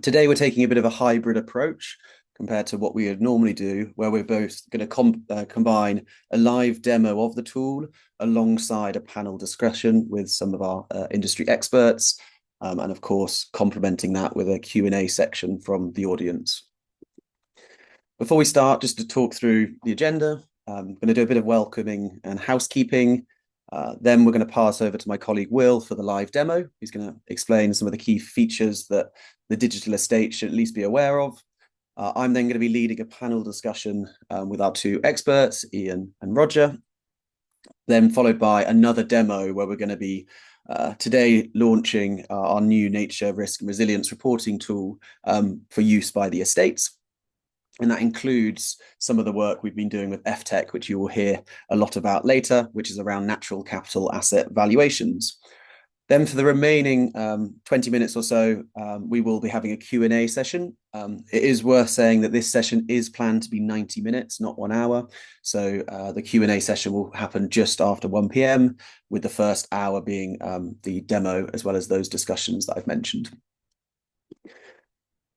Today, we're taking a bit of a hybrid approach compared to what we would normally do, where we're both going to combine a live demo of the tool alongside a panel discussion with some of our industry experts, and of course, complementing that with a Q&A section from the audience. Before we start, just to talk through the agenda, I'm going to do a bit of welcoming and housekeeping. Then we're going to pass over to my colleague Will for the live demo. He's going to explain some of the key features that the digital estate should at least be aware of. I'm then going to be leading a panel discussion with our two experts, Ian and Roger, then followed by another demo where we're going to be today launching our new nature risk and resilience reporting tool for use by the estates. And that includes some of the work we've been doing with eftec, which you will hear a lot about later, which is around natural capital asset valuations. Then for the remaining 20 minutes or so, we will be having a Q&A session. It is worth saying that this session is planned to be 90 minutes, not 1 hour. So the Q&A session will happen just after 1 p.m, with the first hour being the demo, as well as those discussions that I've mentioned.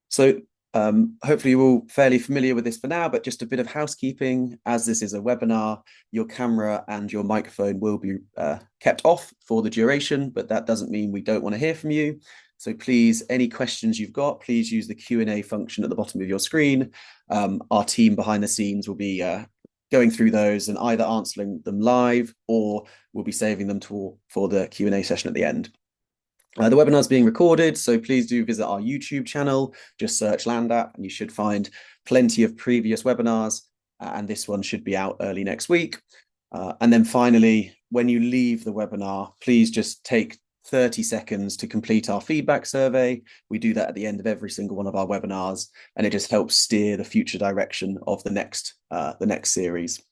So hopefully you're all fairly familiar with this for now, but just a bit of housekeeping. As this is a webinar, your camera and your microphone will be kept off for the duration, but that doesn't mean we don't want to hear from you. So please, any questions you've got, please use the Q&A function at the bottom of your screen. Our team behind the scenes will be going through those and either answering them live, or we'll be saving them for the Q&A session at the end. The webinar is being recorded, so please do visit our YouTube channel. Just search LandApp and you should find plenty of previous webinars, and this one should be out early next week. And then finally, when you leave the webinar, please just take 30 seconds to complete our feedback survey. We do that at the end of every single one of our webinars, and it just helps steer the future direction of the next series.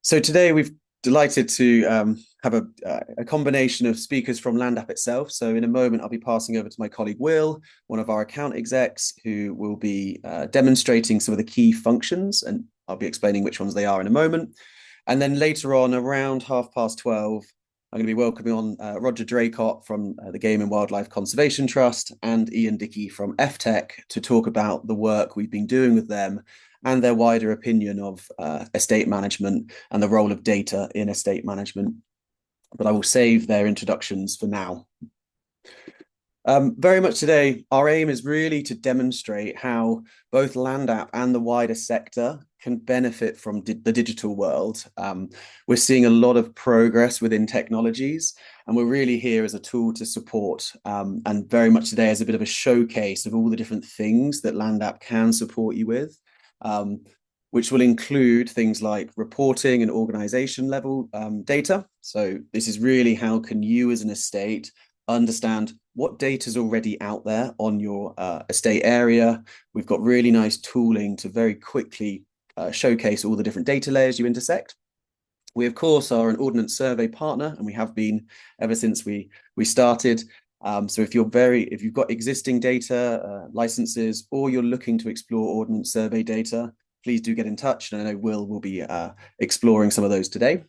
So today we've delighted to have a combination of speakers from LandApp itself. So in a moment, I'll be passing over to my colleague Will, one of our account execs, who will be demonstrating some of the key functions, and I'll be explaining which ones they are in a moment. And then later on, around 12:30, I'm going to be welcoming on Roger Draycott from the Game and Wildlife Conservation Trust and Ian Dickie from eftec to talk about the work we've been doing with them and their wider opinion of estate management and the role of data in estate management. But I will save their introductions for now. Very much today, our aim is really to demonstrate how both LandApp and the wider sector can benefit from the digital world. We're seeing a lot of progress within technologies, and we're really here as a tool to support, and very much today as a bit of a showcase of all the different things that LandApp can support you with. Which will include things like reporting and organization level data. So this is really how can you as an estate understand what data is already out there on your estate area. We've got really nice tooling to very quickly showcase all the different data layers you intersect. We, of course, are an Ordnance Survey partner, and we have been ever since we started. So if you've got existing data licenses, or you're looking to explore Ordnance Survey data, please do get in touch. And I know will be exploring some of those today.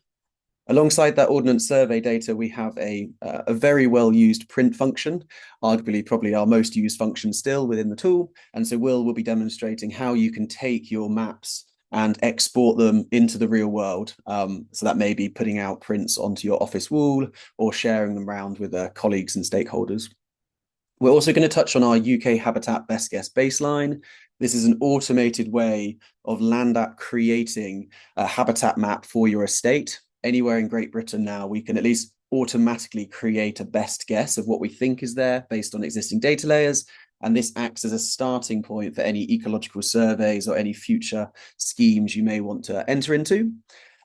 Alongside that Ordnance Survey data, we have a very well used print function, arguably probably our most used function still within the tool. And so will be demonstrating how you can take your maps and export them into the real world. So that may be putting out prints onto your office wall or sharing them around with colleagues and stakeholders. We're also going to touch on our UK Habitat Best Guess Baseline. This is an automated way of LandApp creating a habitat map for your estate. Anywhere in Great Britain now, we can at least automatically create a best guess of what we think is there based on existing data layers. And this acts as a starting point for any ecological surveys or any future schemes you may want to enter into.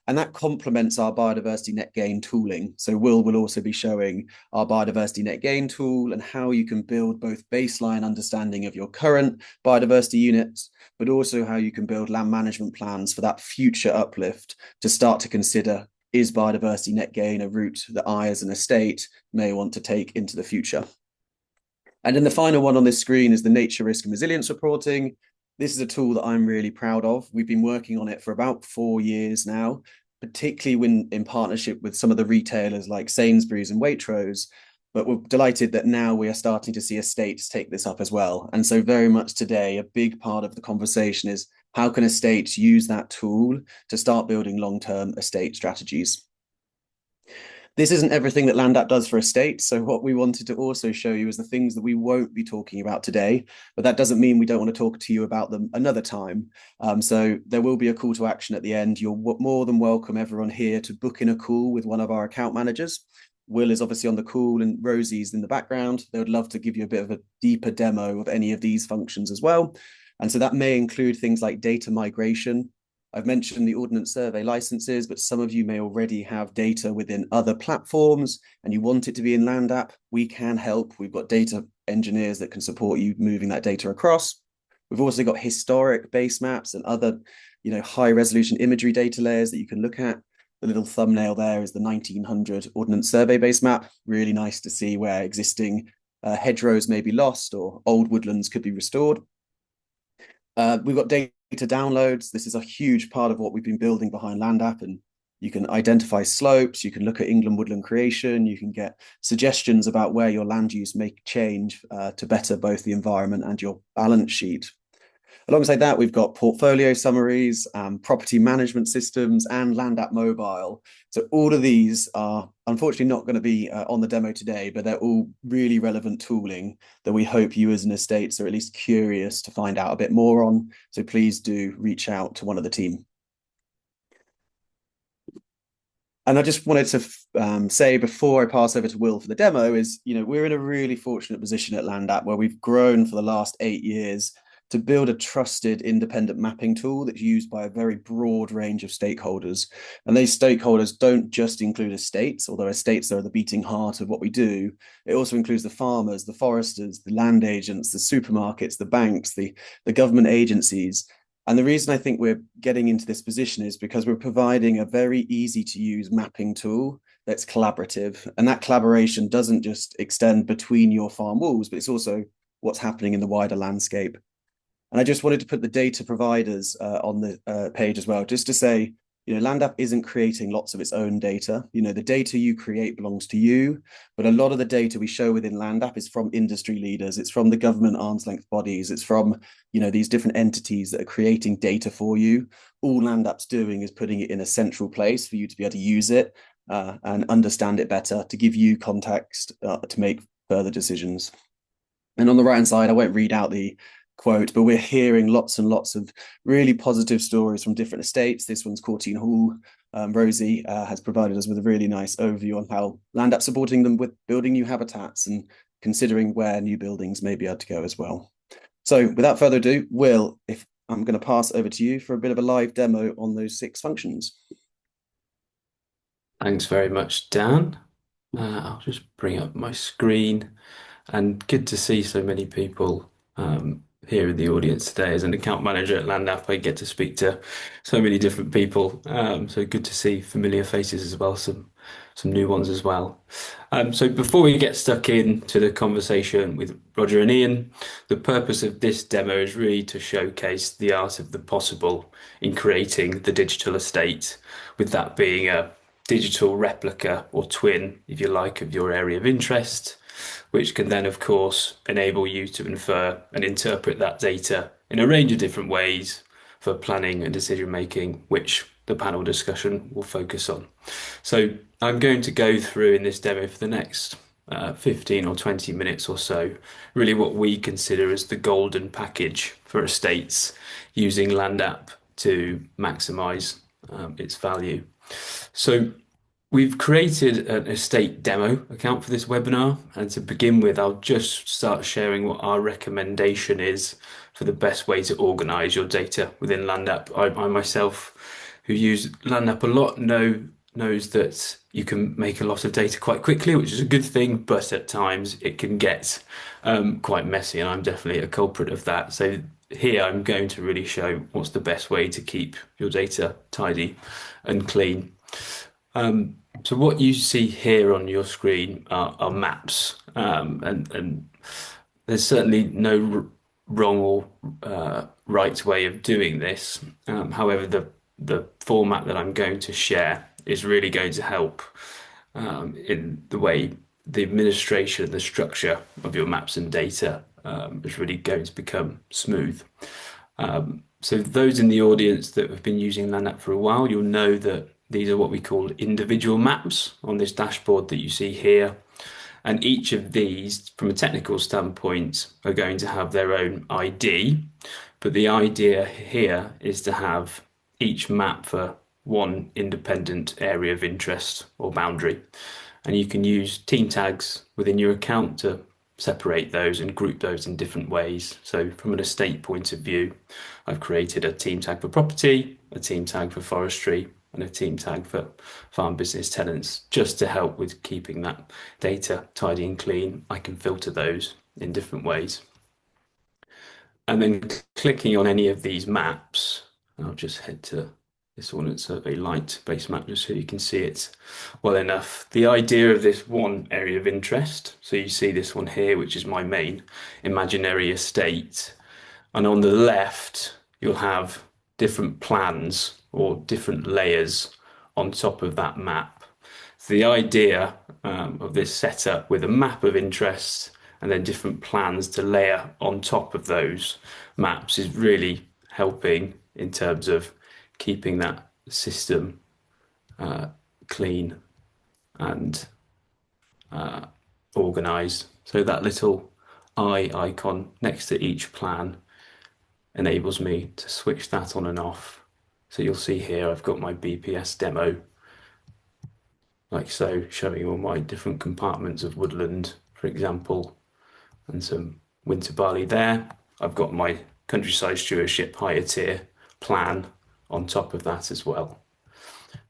And that complements our Biodiversity Net Gain tooling. So will also be showing our Biodiversity Net Gain tool and how you can build both baseline understanding of your current biodiversity units, but also how you can build land management plans for that future uplift to start to consider, is Biodiversity Net Gain a route that I as an estate may want to take into the future? And then the final one on this screen is the nature risk and resilience reporting. This is a tool that I'm really proud of. We've been working on it for about 4 years now, particularly when in partnership with some of the retailers like Sainsbury's and Waitrose. but we're delighted that now we are starting to see estates take this up as well. And so very much today, a big part of the conversation is how can estates use that tool to start building long-term estate strategies? This isn't everything that Land App does for estates. So what we wanted to also show you is the things that we won't be talking about today, but that doesn't mean we don't want to talk to you about them another time. So there will be a call to action at the end. You're more than welcome, everyone here, to book in a call with one of our account managers. Will is obviously on the call and Rosie's in the background. They would love to give you a bit of a deeper demo of any of these functions as well. And so that may include things like data migration. I've mentioned the Ordnance Survey licenses, but some of you may already have data within other platforms and you want it to be in Land App. We can help. We've got data engineers that can support you moving that data across. We've also got historic base maps and other, high resolution imagery data layers that you can look at. The little thumbnail there is the 1900 Ordnance Survey base map. Really nice to see where existing hedgerows may be lost or old woodlands could be restored. We've got data downloads. This is a huge part of what we've been building behind Land App, and you can identify slopes, you can look at England woodland creation, you can get suggestions about where your land use may change to better both the environment and your balance sheet. Alongside that, we've got portfolio summaries, property management systems, and Land App Mobile. So all of these are unfortunately not going to be on the demo today, but they're all really relevant tooling that we hope you as an estates are at least curious to find out a bit more on. So please do reach out to one of the team. And I just wanted to say before I pass over to Will for the demo is, we're in a really fortunate position at Land App where we've grown for the last 8 years to build a trusted independent mapping tool that's used by a very broad range of stakeholders. And these stakeholders don't just include estates, although estates are the beating heart of what we do. It also includes the farmers, the foresters, the land agents, the supermarkets, the banks, the government agencies. And the reason I think we're getting into this position is because we're providing a very easy to use mapping tool that's collaborative. And that collaboration doesn't just extend between your farm walls, but it's also what's happening in the wider landscape. And I just wanted to put the data providers on the page as well, just to say, Land App isn't creating lots of its own data. The data you create belongs to you, but a lot of the data we show within Land App is from industry leaders. It's from the government arm's length bodies. It's from, these different entities that are creating data for you. All Land App's doing is putting it in a central place for you to be able to use it and understand it better, to give you context to make further decisions. And on the right-hand side, I won't read out the quote, but we're hearing lots and lots of really positive stories from different estates. This one's Courtine Hall. Rosie has provided us with a really nice overview on how Land App's supporting them with building new habitats and considering where new buildings may be able to go as well. So without further ado, Will, if I'm going to pass over to you for a bit of a live demo on those 6 functions. Thanks very much, Dan. I'll just bring up my screen, and good to see so many people here in the audience today. As an account manager at Land App, I get to speak to so many different people. So good to see familiar faces as well, some new ones as well. So before we get stuck into the conversation with Roger and Ian, the purpose of this demo is really to showcase the art of the possible in creating the digital estate, with that being a digital replica or twin, if you like, of your area of interest, which can then, of course, enable you to infer and interpret that data in a range of different ways for planning and decision making, which the panel discussion will focus on. So I'm going to go through in this demo for the next 15 or 20 minutes or so, really what we consider as the golden package for estates using Land App to maximize its value. So we've created an estate demo account for this webinar, and to begin with, I'll just start sharing what our recommendation is for the best way to organize your data within Land App. I myself, who use Land App a lot, knows that you can make a lot of data quite quickly, which is a good thing, but at times it can get quite messy, and I'm definitely a culprit of that. So here I'm going to really show what's the best way to keep your data tidy and clean. So what you see here on your screen are maps, and there's certainly no wrong or right way of doing this. However, the format that I'm going to share is really going to help in the way the administration, the structure of your maps and data is really going to become smooth. So those in the audience that have been using LandApp for a while, you'll know that these are what we call individual maps on this dashboard that you see here. And each of these, from a technical standpoint, are going to have their own ID. But the idea here is to have each map for one independent area of interest or boundary. And you can use team tags within your account to separate those and group those in different ways. So from an estate point of view, I've created a team tag for property, a team tag for forestry, and a team tag for farm business tenants, just to help with keeping that data tidy and clean. I can filter those in different ways. And then clicking on any of these maps, I'll just head to this Ordnance Survey light base map just so you can see it well enough. The idea of this one area of interest, so you see this one here, which is my main imaginary estate. And on the left, you'll have different plans or different layers on top of that map. So the idea of this setup with a map of interest and then different plans to layer on top of those maps is really helping in terms of keeping that system clean and organized. So that little eye icon next to each plan enables me to switch that on and off. So you'll see here I've got my BPS demo, like so, showing all my different compartments of woodland, for example, and some winter barley there. I've got my countryside stewardship higher tier plan on top of that as well.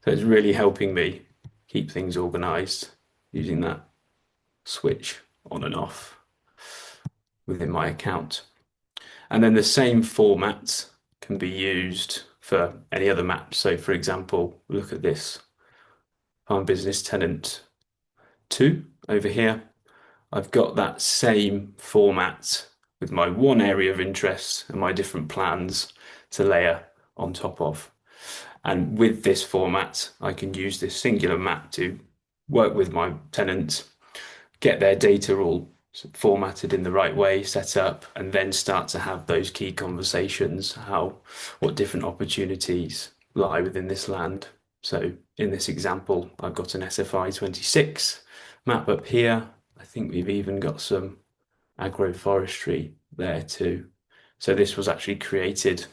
So it's really helping me keep things organized using that switch on and off within my account. And then the same format can be used for any other map. So for example, look at this farm business tenant 2 over here. I've got that same format with my one area of interest and my different plans to layer on top of. And with this format, I can use this singular map to work with my tenants, get their data all formatted in the right way, set up, and then start to have those key conversations, what different opportunities lie within this land. So in this example, I've got an SFI 26 map up here. I think we've even got some agroforestry there too. So this was actually created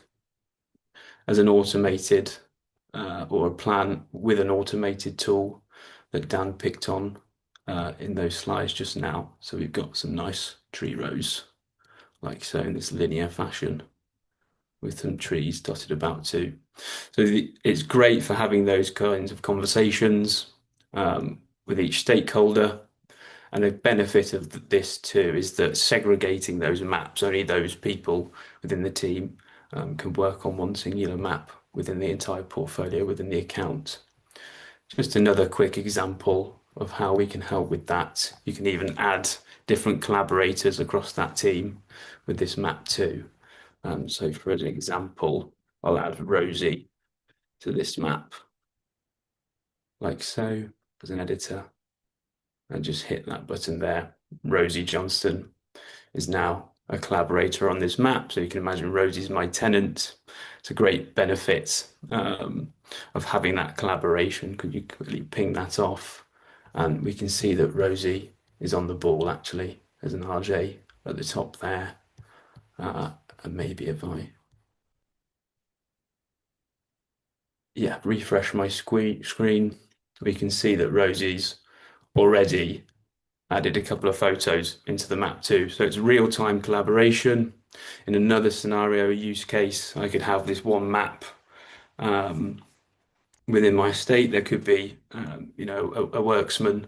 as an automated or a plan with an automated tool that Dan picked on in those slides just now. So we've got some nice tree rows, like so, in this linear fashion with some trees dotted about too. So it's great for having those kinds of conversations with each stakeholder. And the benefit of this too is that segregating those maps, only those people within the team can work on one singular map within the entire portfolio within the account. Just another quick example of how we can help with that. You can even add different collaborators across that team with this map too. So for an example, I'll add Rosie to this map, like so, as an editor, and just hit that button there. Rosie Johnston is now a collaborator on this map. So you can imagine Rosie's my tenant. It's a great benefit of having that collaboration. Could you quickly ping that off? And we can see that Rosie is on the ball actually as an RJ at the top there. And maybe if I refresh my screen, we can see that Rosie's already added a couple of photos into the map too. So it's real-time collaboration. In another scenario, use case, I could have this one map within my estate. There could be, a worksman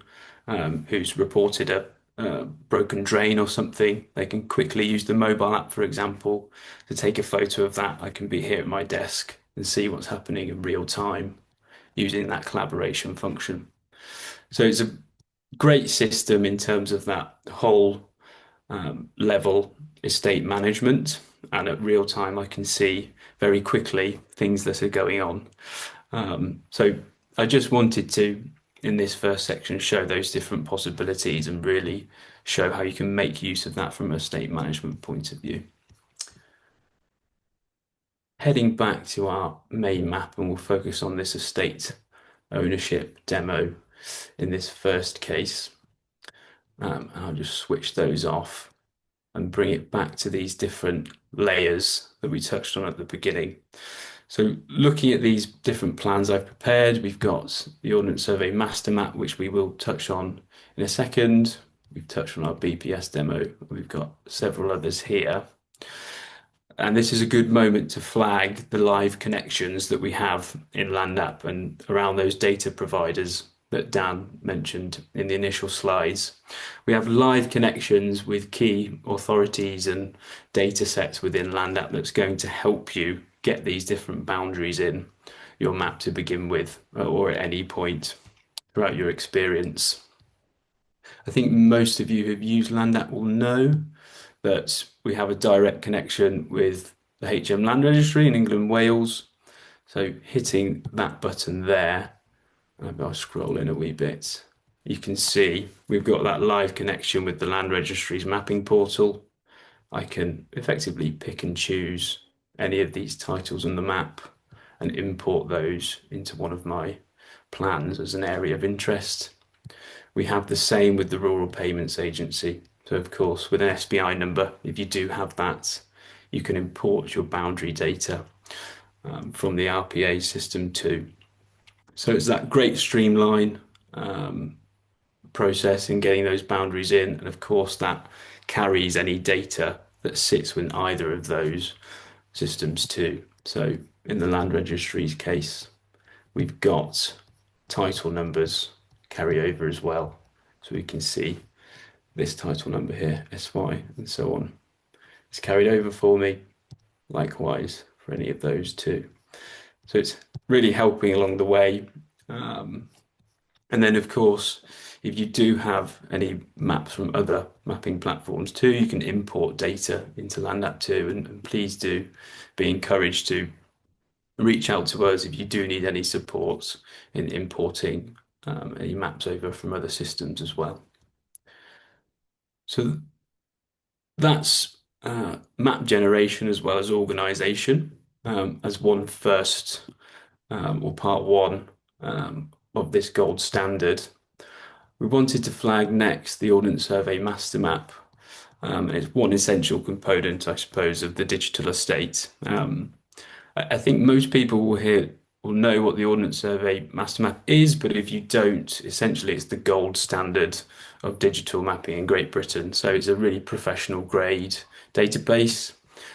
who's reported a broken drain or something. They can quickly use the mobile app, for example, to take a photo of that. I can be here at my desk and see what's happening in real time using that collaboration function. So it's a great system in terms of that whole level estate management, and at real time I can see very quickly things that are going on. So I just wanted to in this first section show those different possibilities and really show how you can make use of that from a estate management point of view. Heading back to our main map, and we'll focus on this estate ownership demo in this first case. And I'll just switch those off and bring it back to these different layers that we touched on at the beginning. So looking at these different plans I've prepared, we've got the Ordnance Survey MasterMap, which we will touch on in a second. We've touched on our BPS demo. We've got several others here. And this is a good moment to flag the live connections that we have in LandApp and around those data providers that Dan mentioned in the initial slides. We have live connections with key authorities and data sets within LandApp that's going to help you get these different boundaries in your map to begin with, or at any point throughout your experience. I think most of you who've used LandApp will know that we have a direct connection with the HM Land Registry in England and Wales. So hitting that button there, I'll scroll in a wee bit. You can see we've got that live connection with the Land Registry's mapping portal. I can effectively pick and choose any of these titles on the map and import those into one of my plans as an area of interest. We have the same with the Rural Payments Agency. So of course, with an SBI number, if you do have that, you can import your boundary data from the RPA system too. So it's that great streamline process in getting those boundaries in. And of course, that carries any data that sits within either of those systems too. So in the Land Registry's case, we've got title numbers carry over as well. So we can see this title number here, SY, and so on. It's carried over for me, likewise for any of those too. So it's really helping along the way. And then, of course, if you do have any maps from other mapping platforms too, you can import data into LandApp too. And please do be encouraged to reach out to us if you do need any support in importing any maps over from other systems as well. So that's map generation as well as organisation as one first or part one of this gold standard. We wanted to flag next the Ordnance Survey MasterMap. It's one essential component, I suppose, of the digital estate. I think most people will know what the Ordnance Survey MasterMap is, but if you don't, essentially it's the gold standard of digital mapping in Great Britain. So it's a really professional grade database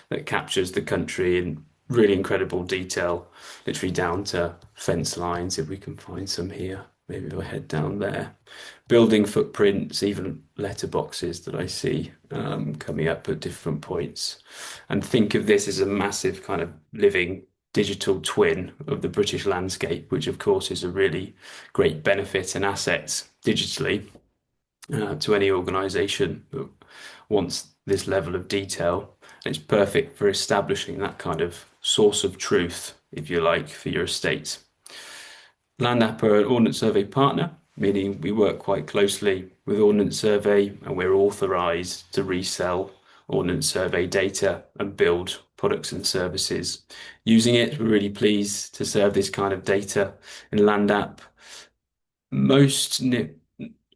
that captures the country in really incredible detail, literally down to fence lines, if we can find some here. Maybe if I head down there. Building footprints, even letterboxes that I see coming up at different points. And think of this as a massive kind of living digital twin of the British landscape, which of course is a really great benefit and asset digitally to any organisation that wants this level of detail. And it's perfect for establishing that kind of source of truth, if you like, for your estate. LandApp are an Ordnance Survey partner, meaning we work quite closely with Ordnance Survey and we're authorised to resell Ordnance Survey data and build products and services. Using it, we're really pleased to serve this kind of data in LandApp. Most,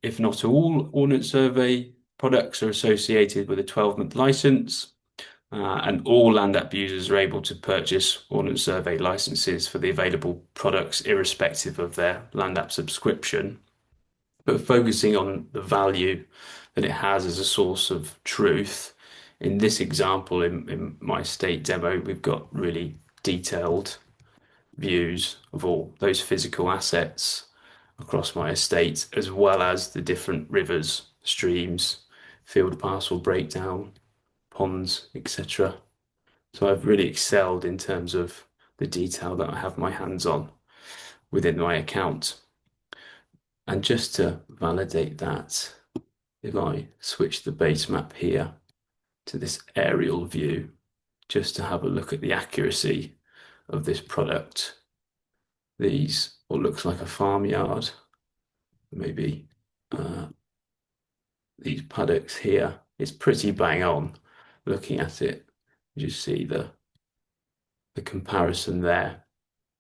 if not all, Ordnance Survey products are associated with a 12-month license. And all LandApp users are able to purchase Ordnance Survey licenses for the available products, irrespective of their LandApp subscription. But focusing on the value that it has as a source of truth, in this example, in my estate demo, we've got really detailed views of all those physical assets across my estate, as well as the different rivers, streams, field parcel breakdown, ponds, etc. So I've really excelled in terms of the detail that I have my hands on within my account. And just to validate that, if I switch the base map here to this aerial view, just to have a look at the accuracy of this product, these what looks like a farmyard maybe these paddocks here. It's pretty bang on looking at it. You just see the comparison there.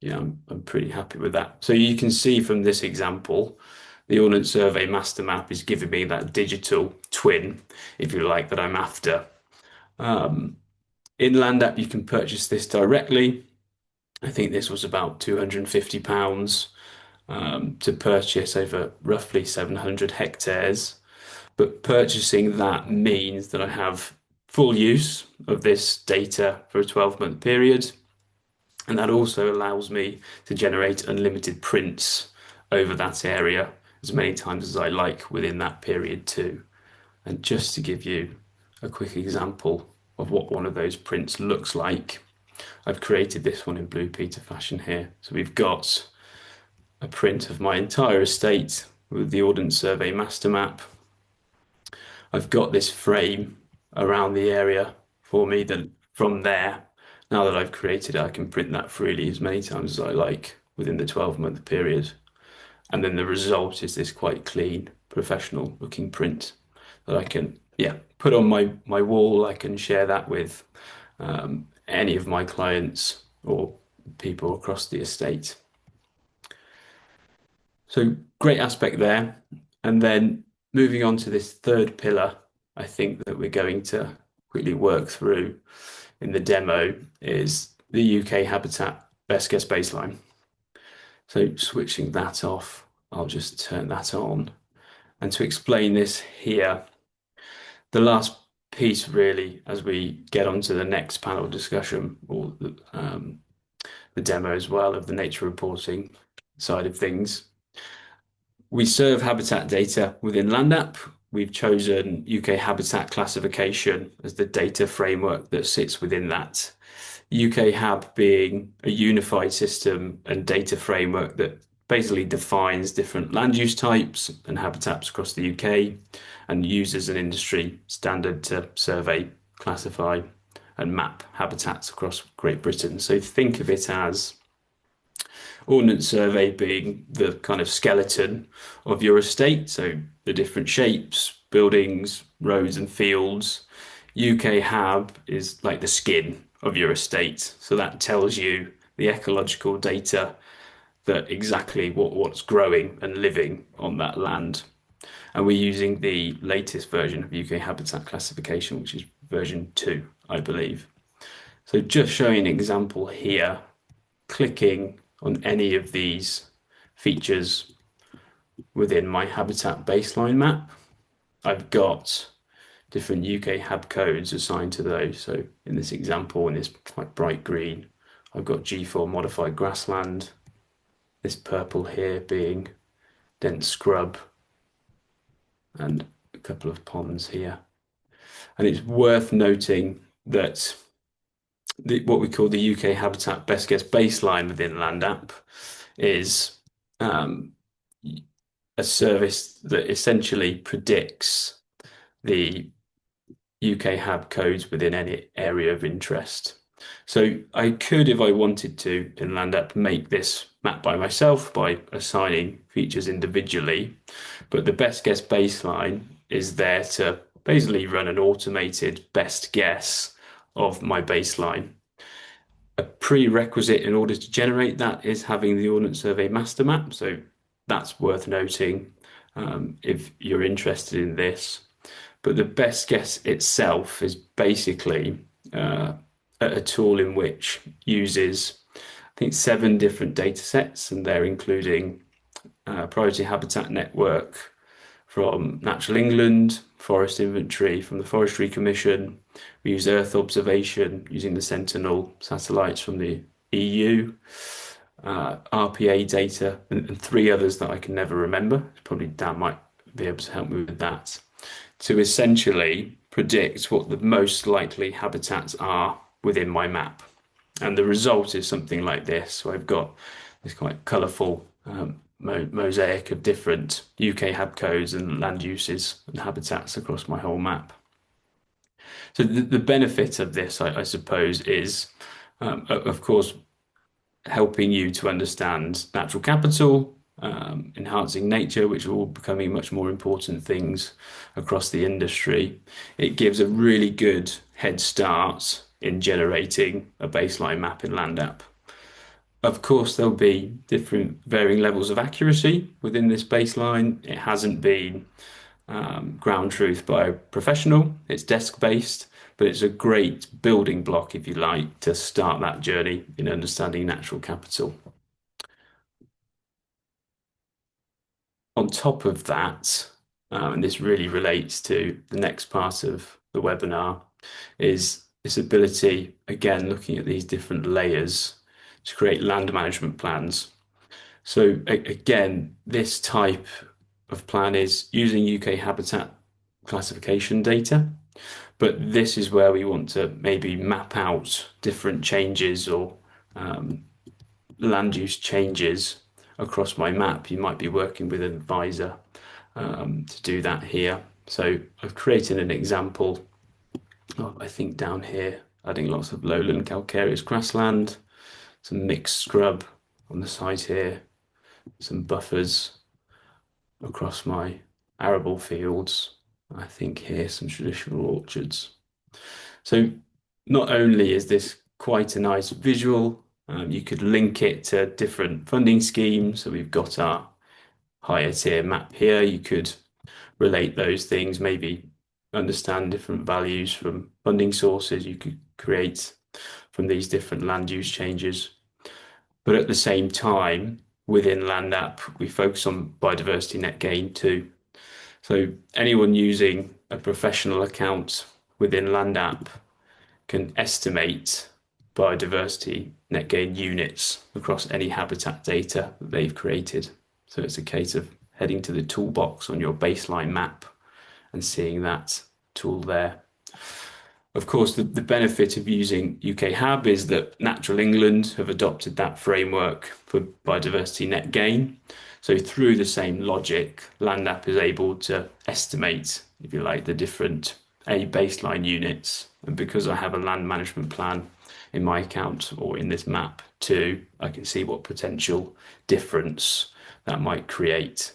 Yeah, I'm pretty happy with that. So you can see from this example, the Ordnance Survey MasterMap is giving me that digital twin, if you like, that I'm after. In LandApp, you can purchase this directly. I think this was about £250 to purchase over roughly 700 hectares. But purchasing that means that I have full use of this data for a 12-month period. And that also allows me to generate unlimited prints over that area as many times as I like within that period too. And just to give you a quick example of what one of those prints looks like, I've created this one in Blue Peter fashion here. So we've got a print of my entire estate with the Ordnance Survey MasterMap. I've got this frame around the area for me that from there, now that I've created it, I can print that freely as many times as I like within the 12-month period. And then the result is this quite clean, professional looking print that I can, put on my wall. I can share that with any of my clients or people across the estate. So great aspect there. And then moving on to this third pillar, I think that we're going to quickly work through in the demo is the UK habitat best guess baseline. So switching that off, I'll just turn that on. And to explain this here, the last piece really, as we get onto the next panel discussion or the demo as well of the nature reporting side of things, we serve habitat data within LandApp. We've chosen UK habitat classification as the data framework that sits within that. UK Hab being a unified system and data framework that basically defines different land use types and habitats across the UK and uses an industry standard to survey, classify and map habitats across Great Britain. So think of it as Ordnance Survey being the kind of skeleton of your estate, so the different shapes, buildings, roads and fields. UK Hab is like the skin of your estate, so that tells you the ecological data, that exactly what's growing and living on that land. And we're using the latest version of UK Habitat Classification, which is version 2, I believe. So just showing an example here, clicking on any of these features within my habitat baseline map, I've got different UK Hab codes assigned to those. So in this example, in this quite bright green, I've got G4 modified grassland, this purple here being dense scrub, and a couple of ponds here. And it's worth noting that what we call the UK Habitat Best Guess Baseline within LandApp is a service that essentially predicts the UK Hab codes within any area of interest. So I could, if I wanted to, in LandApp, make this map by myself by assigning features individually, but the best guess baseline is there to basically run an automated best guess of my baseline. A prerequisite in order to generate that is having the Ordnance Survey MasterMap, so that's worth noting if you're interested in this. But the best guess itself is basically a tool in which uses, I think, 7 different data sets, and they're including Priority Habitat Network from Natural England, Forest Inventory from the Forestry Commission. We use Earth observation using the Sentinel satellites from the EU, RPA data, and 3 others that I can never remember. Probably Dan might be able to help me with that, to essentially predict what the most likely habitats are within my map. And the result is something like this. So I've got this quite colourful mosaic of different UK Hab codes and land uses and habitats across my whole map. So the benefit of this, I suppose, is, of course, helping you to understand natural capital, enhancing nature, which are all becoming much more important things across the industry. It gives a really good head start in generating a baseline map in LandApp. Of course, there'll be different varying levels of accuracy within this baseline. It hasn't been ground truth by a professional. It's desk-based, but it's a great building block, if you like, to start that journey in understanding natural capital. On top of that, and this really relates to the next part of the webinar, is this ability, again, looking at these different layers to create land management plans. So again, this type of plan is using UK habitat classification data, but this is where we want to maybe map out different changes or land use changes across my map. You might be working with an advisor to do that here. So I've created an example of, I think down here, adding lots of lowland calcareous grassland, some mixed scrub on the side here, some buffers across my arable fields. I think here some traditional orchards. So not only is this quite a nice visual, you could link it to different funding schemes. So we've got our higher tier map here. You could relate those things, maybe understand different values from funding sources you could create from these different land use changes. But at the same time, within LandApp, we focus on biodiversity net gain too. So anyone using a professional account within LandApp can estimate biodiversity net gain units across any habitat data that they've created. So it's a case of heading to the toolbox on your baseline map and seeing that tool there. Of course, the benefit of using UK Hab is that Natural England have adopted that framework for biodiversity net gain. So through the same logic, LandApp is able to estimate, if you like, the different baseline units. And because I have a land management plan in my account or in this map too, I can see what potential difference that might create.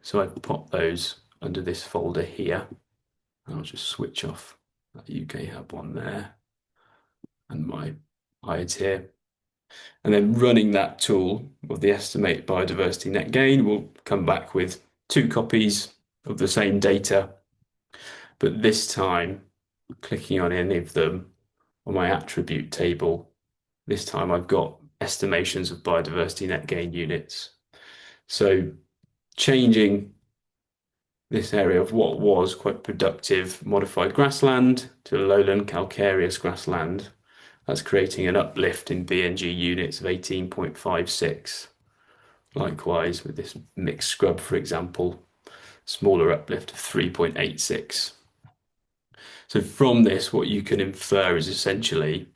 So I've popped those under this folder here. I'll just switch off that UK Hub one there and my hides here. And then running that tool of the estimate biodiversity net gain will come back with 2 copies of the same data. But this time, clicking on any of them on my attribute table, this time I've got estimations of biodiversity net gain units. So changing this area of what was quite productive modified grassland to lowland calcareous grassland, that's creating an uplift in BNG units of 18.56. Likewise, with this mixed scrub, for example, smaller uplift of 3.86. So from this, what you can infer is essentially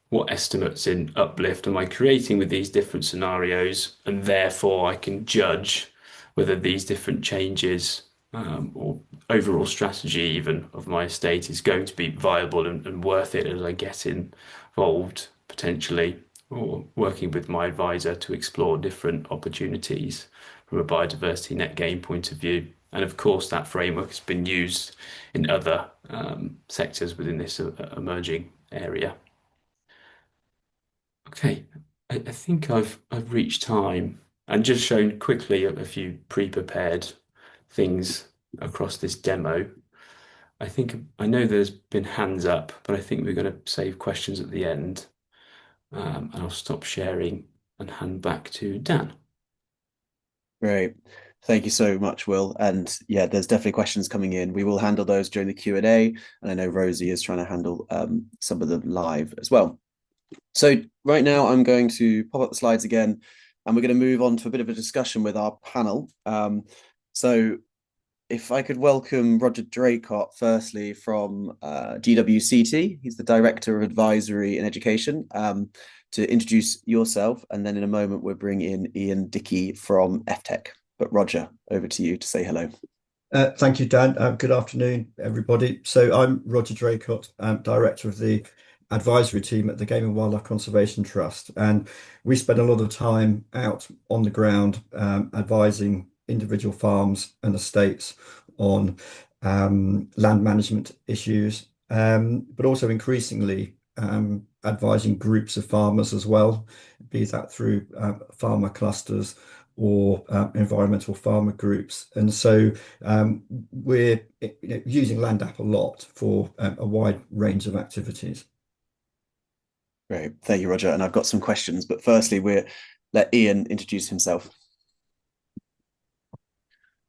what estimates in uplift am I creating with these different scenarios, and therefore I can judge whether these different changes or overall strategy even of my estate is going to be viable and worth it as I get involved potentially, or working with my advisor to explore different opportunities from a biodiversity net gain point of view. And of course, that framework has been used in other sectors within this emerging area. Okay, I think I've reached time and just shown quickly a few pre-prepared things across this demo. I know there's been hands up, but I think we're going to save questions at the end. And I'll stop sharing and hand back to Dan. Great. Thank you so much, Will. And yeah, there's definitely questions coming in. We will handle those during the Q&A. And I know Rosie is trying to handle some of them live as well. So right now I'm going to pop up the slides again, and we're going to move on to a bit of a discussion with our panel. So if I could welcome Roger Draycott, firstly from GWCT. He's the Director of Advisory and Education, to introduce yourself. And then in a moment, we'll bring in Ian Dickie from eftec. But Roger, over to you to say hello. Thank you, Dan. Good afternoon, everybody. So I'm Roger Draycott. I'm Director of the advisory team at the Game and Wildlife Conservation Trust, and we spend a lot of time out on the ground advising individual farms and estates on land management issues, but also increasingly advising groups of farmers as well, be that through farmer clusters or environmental farmer groups. And so we're using Land App a lot for a wide range of activities. Great. Thank you, Roger. And I've got some questions, but firstly, we'll let Ian introduce himself.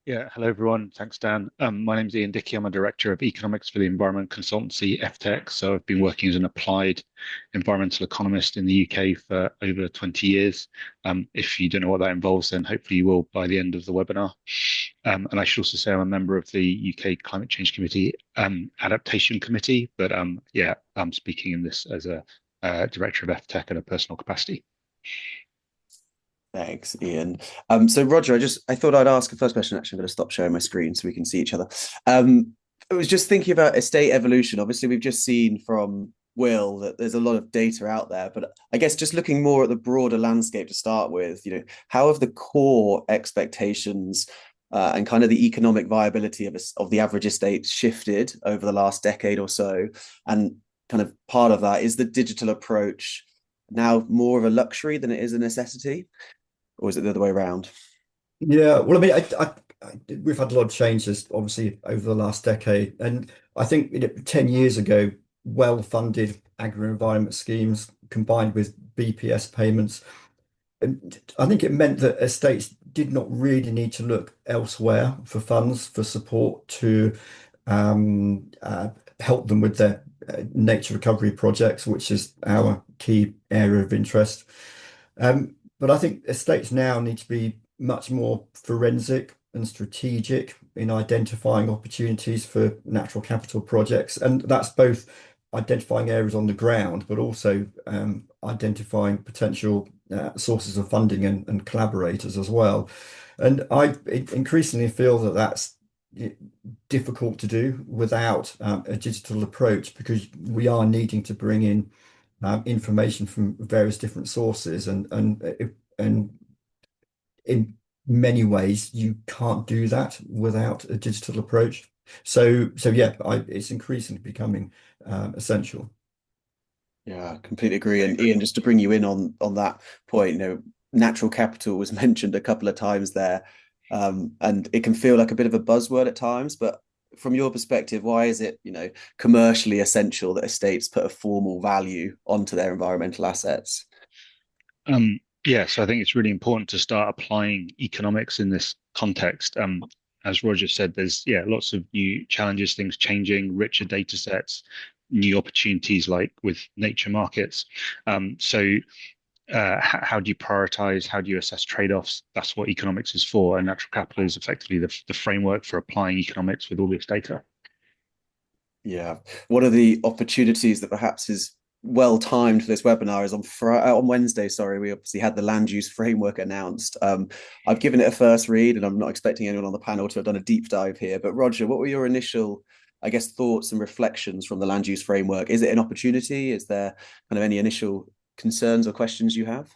Yeah, hello everyone. Thanks, Dan. My name's Ian Dickie. I'm a director of economics for the environment consultancy eftec. So I've been working as an applied environmental economist in the UK for over 20 years. If you don't know what that involves, then hopefully you will by the end of the webinar. And I should also say I'm a member of the UK Climate Change Committee Adaptation Committee. But yeah, I'm speaking in this as a director of eftec in a personal capacity. Thanks, Ian. So Roger, I thought I'd ask a first question. Actually, I'm going to stop sharing my screen so we can see each other. I was just thinking about estate evolution. Obviously, we've just seen from Will that there's a lot of data out there, but I guess just looking more at the broader landscape to start with, how have the core expectations and kind of the economic viability of the average estate shifted over the last decade or so? And kind of part of that is the digital approach now more of a luxury than it is a necessity? Or is it the other way around? Yeah, well, I mean, we've had a lot of changes, obviously, over the last decade. And I think 10 years ago, well-funded agri-environment schemes combined with BPS payments, and I think it meant that estates did not really need to look elsewhere for funds, for support to help them with their nature recovery projects, which is our key area of interest. But I think estates now need to be much more forensic and strategic in identifying opportunities for natural capital projects. And that's both identifying areas on the ground, but also identifying potential sources of funding and collaborators as well. And I increasingly feel that that's difficult to do without a digital approach, because we are needing to bring in information from various different sources, and in many ways you can't do that without a digital approach. So yeah, it's increasingly becoming essential. Yeah, completely agree. And Ian, just to bring you in on that point, natural capital was mentioned a couple of times there, and it can feel like a bit of a buzzword at times, but from your perspective, why is it, commercially essential that estates put a formal value onto their environmental assets? Yeah, so I think it's really important to start applying economics in this context. As Roger said, there's lots of new challenges, things changing, richer data sets, new opportunities like with nature markets. So how do you prioritize? How do you assess trade-offs? That's what economics is for. And natural capital is effectively the framework for applying economics with all this data. Yeah. One of the opportunities that perhaps is well timed for this webinar is on Wednesday, sorry, we obviously had the land use framework announced. I've given it a first read and I'm not expecting anyone on the panel to have done a deep dive here, but Roger, what were your initial, I guess, thoughts and reflections from the land use framework? Is it an opportunity? Is there kind of any initial concerns or questions you have?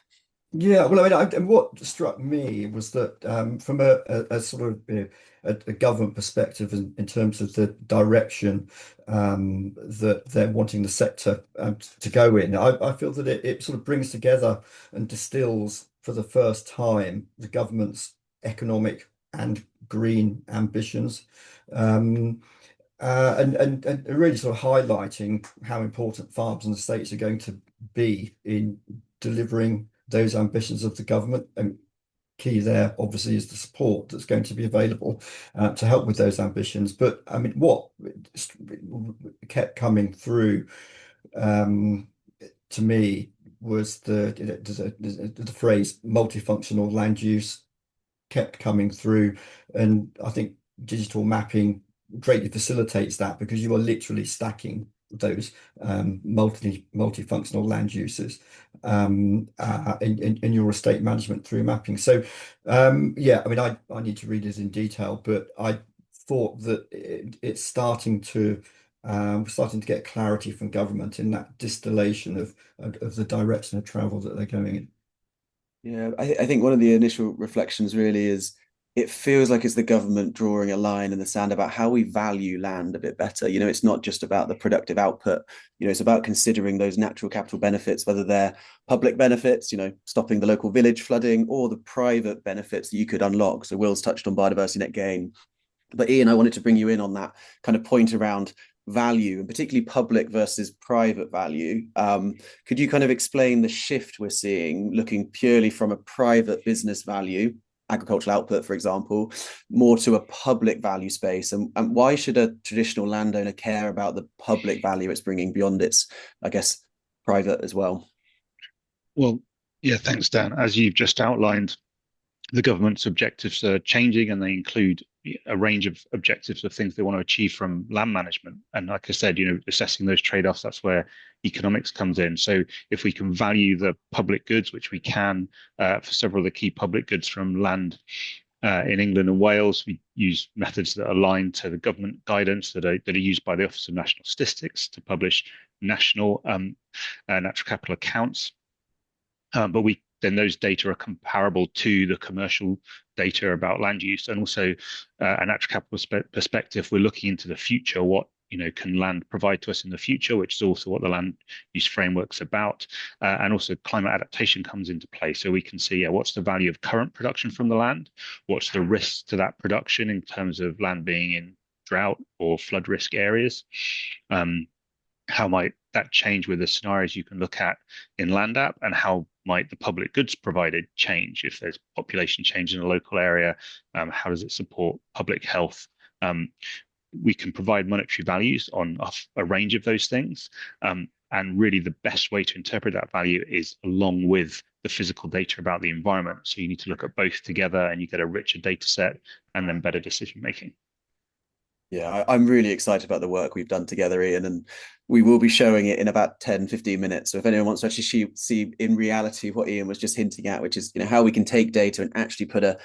Yeah, well, I mean, and what struck me was that from a sort of a government perspective, in terms of the direction that they're wanting the sector to go in, I feel that it sort of brings together and distills for the first time the government's economic and green ambitions. And really sort of highlighting how important farms and estates are going to be in delivering those ambitions of the government. And key there, obviously, is the support that's going to be available to help with those ambitions. But I mean, what kept coming through to me was the phrase multifunctional land use kept coming through, and I think digital mapping greatly facilitates that, because you are literally stacking those multifunctional land uses in your estate management through mapping. So yeah, I mean, I need to read it in detail, but I thought that it's starting to we're starting to get clarity from government in that distillation of the direction of travel that they're going in. Yeah, I think one of the initial reflections really is it feels like it's the government drawing a line in the sand about how we value land a bit better. It's not just about the productive output. It's about considering those natural capital benefits, whether they're public benefits, stopping the local village flooding, or the private benefits that you could unlock. So Will's touched on biodiversity net gain. But Ian, I wanted to bring you in on that kind of point around value, and particularly public versus private value. Could you kind of explain the shift we're seeing, looking purely from a private business value, agricultural output, for example, more to a public value space? And why should a traditional landowner care about the public value it's bringing beyond its, I guess, private as well? Well, yeah, thanks, Dan. As you've just outlined, the government's objectives are changing, and they include a range of objectives of things they want to achieve from land management. And like I said, assessing those trade-offs, that's where economics comes in. So if we can value the public goods, which we can for several of the key public goods from land in England and Wales, we use methods that align to the government guidance that are used by the Office of National Statistics to publish national natural capital accounts. But then those data are comparable to the commercial data about land use, and also a natural capital perspective. We're looking into the future. What can land provide to us in the future, which is also what the land use framework's about, and also climate adaptation comes into play. So we can see what's the value of current production from the land, what's the risk to that production in terms of land being in drought or flood risk areas. How might that change with the scenarios you can look at in LandApp, and how might the public goods provided change if there's population change in a local area? How does it support public health? We can provide monetary values on a range of those things. And really the best way to interpret that value is along with the physical data about the environment. So you need to look at both together, and you get a richer data set and then better decision making. Yeah, I'm really excited about the work we've done together, Ian, and we will be showing it in about 10, 15 minutes. So if anyone wants to actually see in reality what Ian was just hinting at, which is, how we can take data and actually put a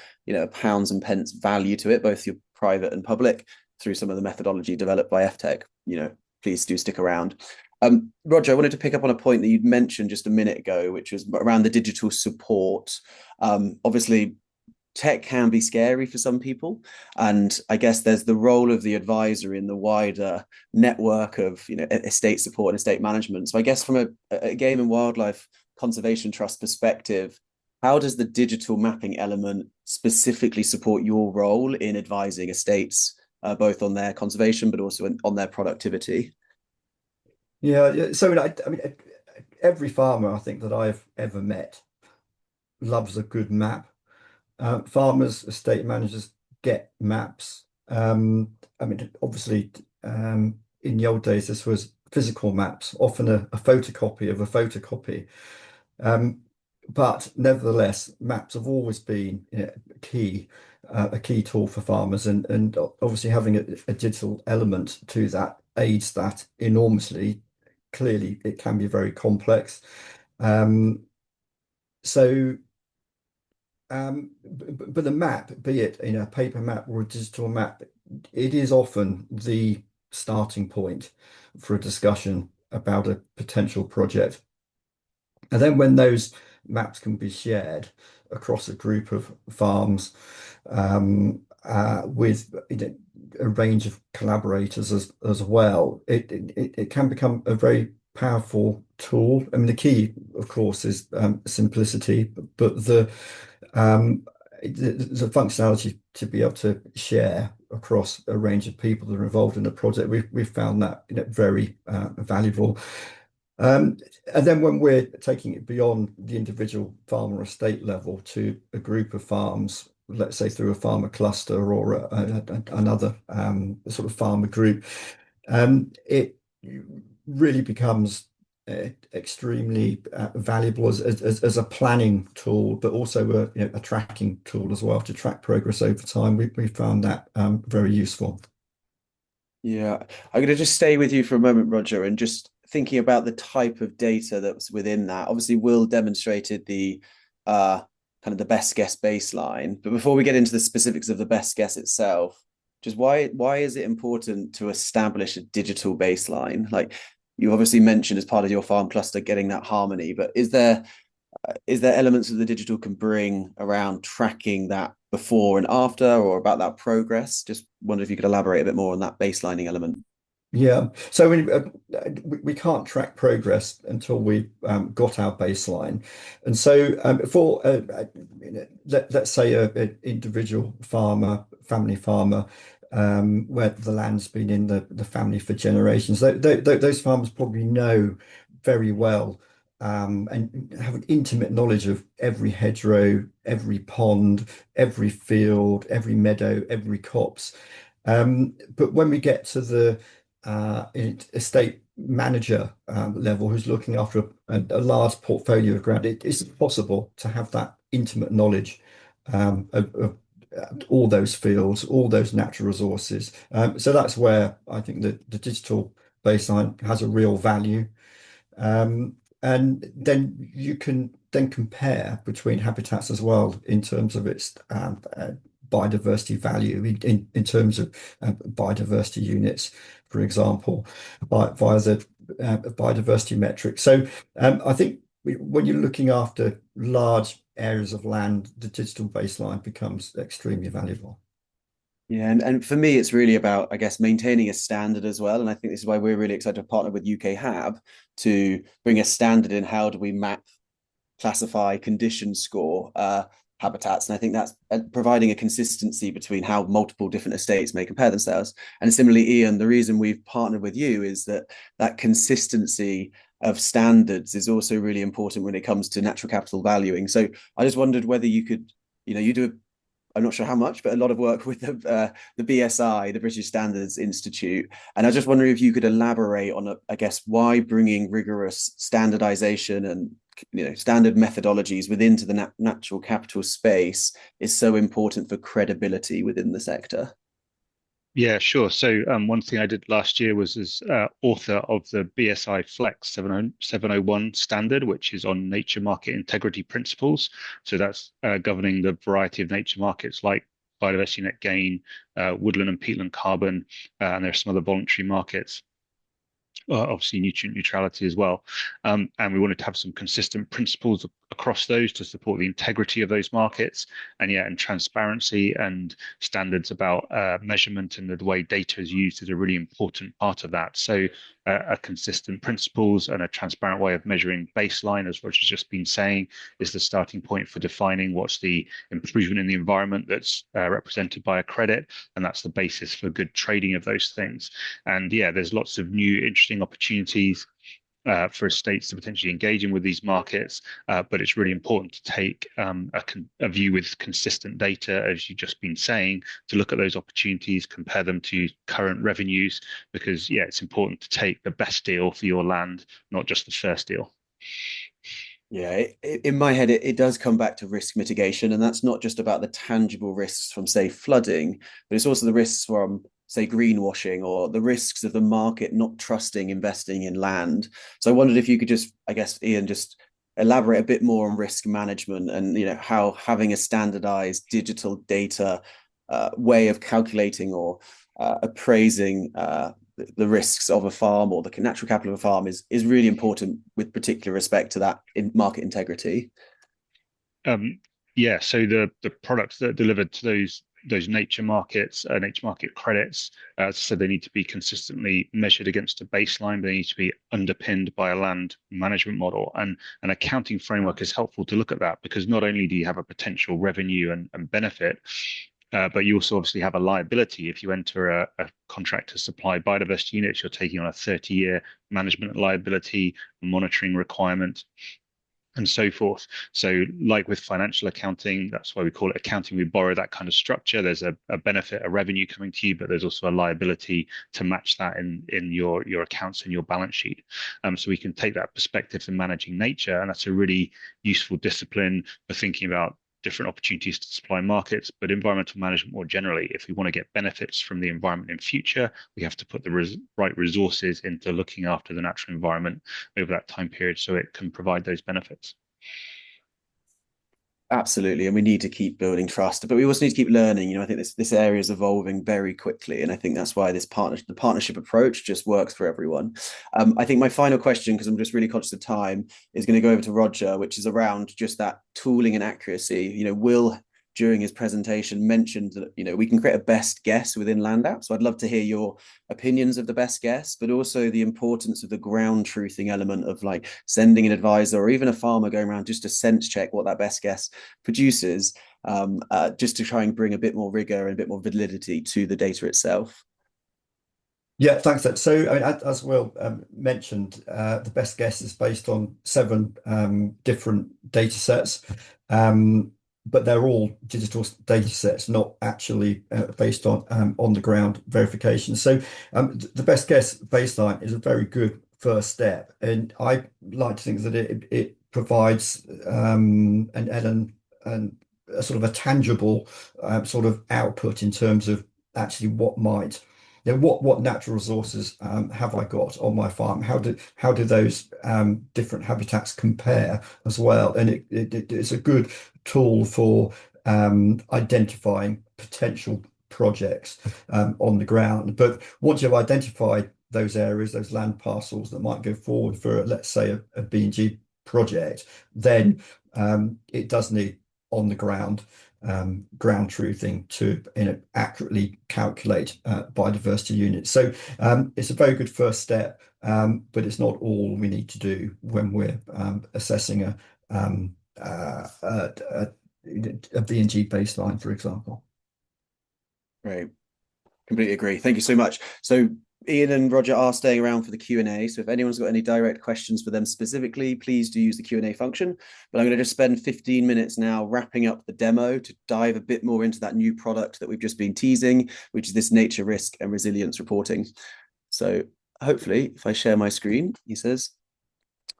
pounds and pence value to it, both your private and public, through some of the methodology developed by eftec, please do stick around. Roger, I wanted to pick up on a point that you'd mentioned just a minute ago, which was around the digital support. Obviously, tech can be scary for some people, and I guess there's the role of the advisor in the wider network of estate support and estate management. So I guess from a game and wildlife conservation trust perspective, how does the digital mapping element specifically support your role in advising estates, both on their conservation but also on their productivity? Yeah, so I mean, every farmer I think that I've ever met loves a good map. Farmers, estate managers get maps. I mean, obviously, in the old days, this was physical maps, often a photocopy of a photocopy. But nevertheless, maps have always been a key tool for farmers, and obviously having a digital element to that aids that enormously. Clearly, it can be very complex. But the map, be it a paper map or a digital map, it is often the starting point for a discussion about a potential project. And then when those maps can be shared across a group of farms with a range of collaborators as well, it can become a very powerful tool. I mean, the key, of course, is simplicity, but the functionality to be able to share across a range of people that are involved in the project, we've found that very valuable. And then when we're taking it beyond the individual farm or estate level to a group of farms, let's say through a farmer cluster or another sort of farmer group, it really becomes extremely valuable as a planning tool, but also a tracking tool as well to track progress over time. We found that very useful. Yeah, I'm going to just stay with you for a moment, Roger, and just thinking about the type of data that's within that. Obviously, Will demonstrated the kind of the best guess baseline, but before we get into the specifics of the best guess itself, just why is it important to establish a digital baseline? Like you obviously mentioned as part of your farm cluster getting that harmony, but is there elements that the digital can bring around tracking that before and after, or about that progress? Just wonder if you could elaborate a bit more on that baselining element. Yeah, so we can't track progress until we've got our baseline. And so for let's say an individual farmer, family farmer, where the land's been in the family for generations, those farmers probably know very well and have an intimate knowledge of every hedgerow, every pond, every field, every meadow, every copse. But when we get to the estate manager level who's looking after a large portfolio of ground, it isn't possible to have that intimate knowledge of all those fields, all those natural resources. So that's where I think that the digital baseline has a real value. And then you can then compare between habitats as well in terms of its biodiversity value, in terms of biodiversity units, for example, via the biodiversity metric. So I think when you're looking after large areas of land, the digital baseline becomes extremely valuable. Yeah, and for me, it's really about, I guess, maintaining a standard as well. And I think this is why we're really excited to partner with UK Hab to bring a standard in how do we map, classify, condition score habitats. And I think that's providing a consistency between how multiple different estates may compare themselves. And similarly, Ian, the reason we've partnered with you is that consistency of standards is also really important when it comes to natural capital valuing. So I just wondered whether you could, you do I'm not sure how much, but a lot of work with the BSI, the British Standards Institute. And I just wonder if you could elaborate on, I guess, why bringing rigorous standardization and standard methodologies within the natural capital space is so important for credibility within the sector. Yeah, sure. So one thing I did last year was as author of the BSI Flex 701 standard, which is on nature market integrity principles. So that's governing the variety of nature markets like biodiversity net gain, woodland and peatland carbon, and there are some other voluntary markets. Obviously nutrient neutrality as well. And we wanted to have some consistent principles across those to support the integrity of those markets, and transparency and standards about measurement and the way data is used is a really important part of that. So a consistent principles and a transparent way of measuring baseline, as Roger's just been saying, is the starting point for defining what's the improvement in the environment that's represented by a credit, and that's the basis for good trading of those things. And yeah, there's lots of new interesting opportunities for estates to potentially engage in with these markets, but it's really important to take a view with consistent data, as you've just been saying, to look at those opportunities, compare them to current revenues, because it's important to take the best deal for your land, not just the first deal. Yeah, in my head, it does come back to risk mitigation, and that's not just about the tangible risks from, say, flooding, but it's also the risks from, say, greenwashing, or the risks of the market not trusting investing in land. So I wondered if you could just, I guess, Ian, just elaborate a bit more on risk management and how having a standardized digital data way of calculating or appraising the risks of a farm or the natural capital of a farm is really important with particular respect to that market integrity. So the products that are delivered to those nature markets, nature market credits, as I said, they need to be consistently measured against a baseline. They need to be underpinned by a land management model, and an accounting framework is helpful to look at that, because not only do you have a potential revenue and benefit, but you also obviously have a liability. If you enter a contract to supply biodiversity units, you're taking on a 30-year management liability, monitoring requirement, and so forth. So like with financial accounting, that's why we call it accounting. We borrow that kind of structure. There's a benefit, a revenue coming to you, but there's also a liability to match that in your accounts and your balance sheet. So we can take that perspective in managing nature, and that's a really useful discipline for thinking about different opportunities to supply markets, but environmental management more generally. If we want to get benefits from the environment in future, we have to put the right resources into looking after the natural environment over that time period so it can provide those benefits. Absolutely, and we need to keep building trust, but we also need to keep learning. I think this area is evolving very quickly, and I think that's why the partnership approach just works for everyone. I think my final question, because I'm just really conscious of time, is going to go over to Roger, which is around just that tooling and accuracy. Will, during his presentation, mentioned that we can create a best guess within LandApp. So I'd love to hear your opinions of the best guess, but also the importance of the ground truthing element of like sending an advisor or even a farmer going around just to sense check what that best guess produces, just to try and bring a bit more rigor and a bit more validity to the data itself. Yeah, thanks. So, I mean, as Will mentioned, the best guess is based on 7 different data sets. But they're all digital data sets, not actually based on the ground verification. So the best guess baseline is a very good first step, and I like to think that it provides an a sort of a tangible sort of output in terms of actually what natural resources have I got on my farm? How do those different habitats compare as well? And it's a good tool for identifying potential projects on the ground. But once you've identified those areas, those land parcels that might go forward for, let's say, a B&G project, then it does need on the ground truthing to accurately calculate biodiversity units. So it's a very good first step, but it's not all we need to do when we're assessing a B&G baseline, for example. Right. Completely agree. Thank you so much. So Ian and Roger are staying around for the Q&A. So if anyone's got any direct questions for them specifically, please do use the Q&A function. But I'm going to just spend 15 minutes now wrapping up the demo to dive a bit more into that new product that we've just been teasing, which is this nature risk and resilience reporting. So hopefully, if I share my screen, he says,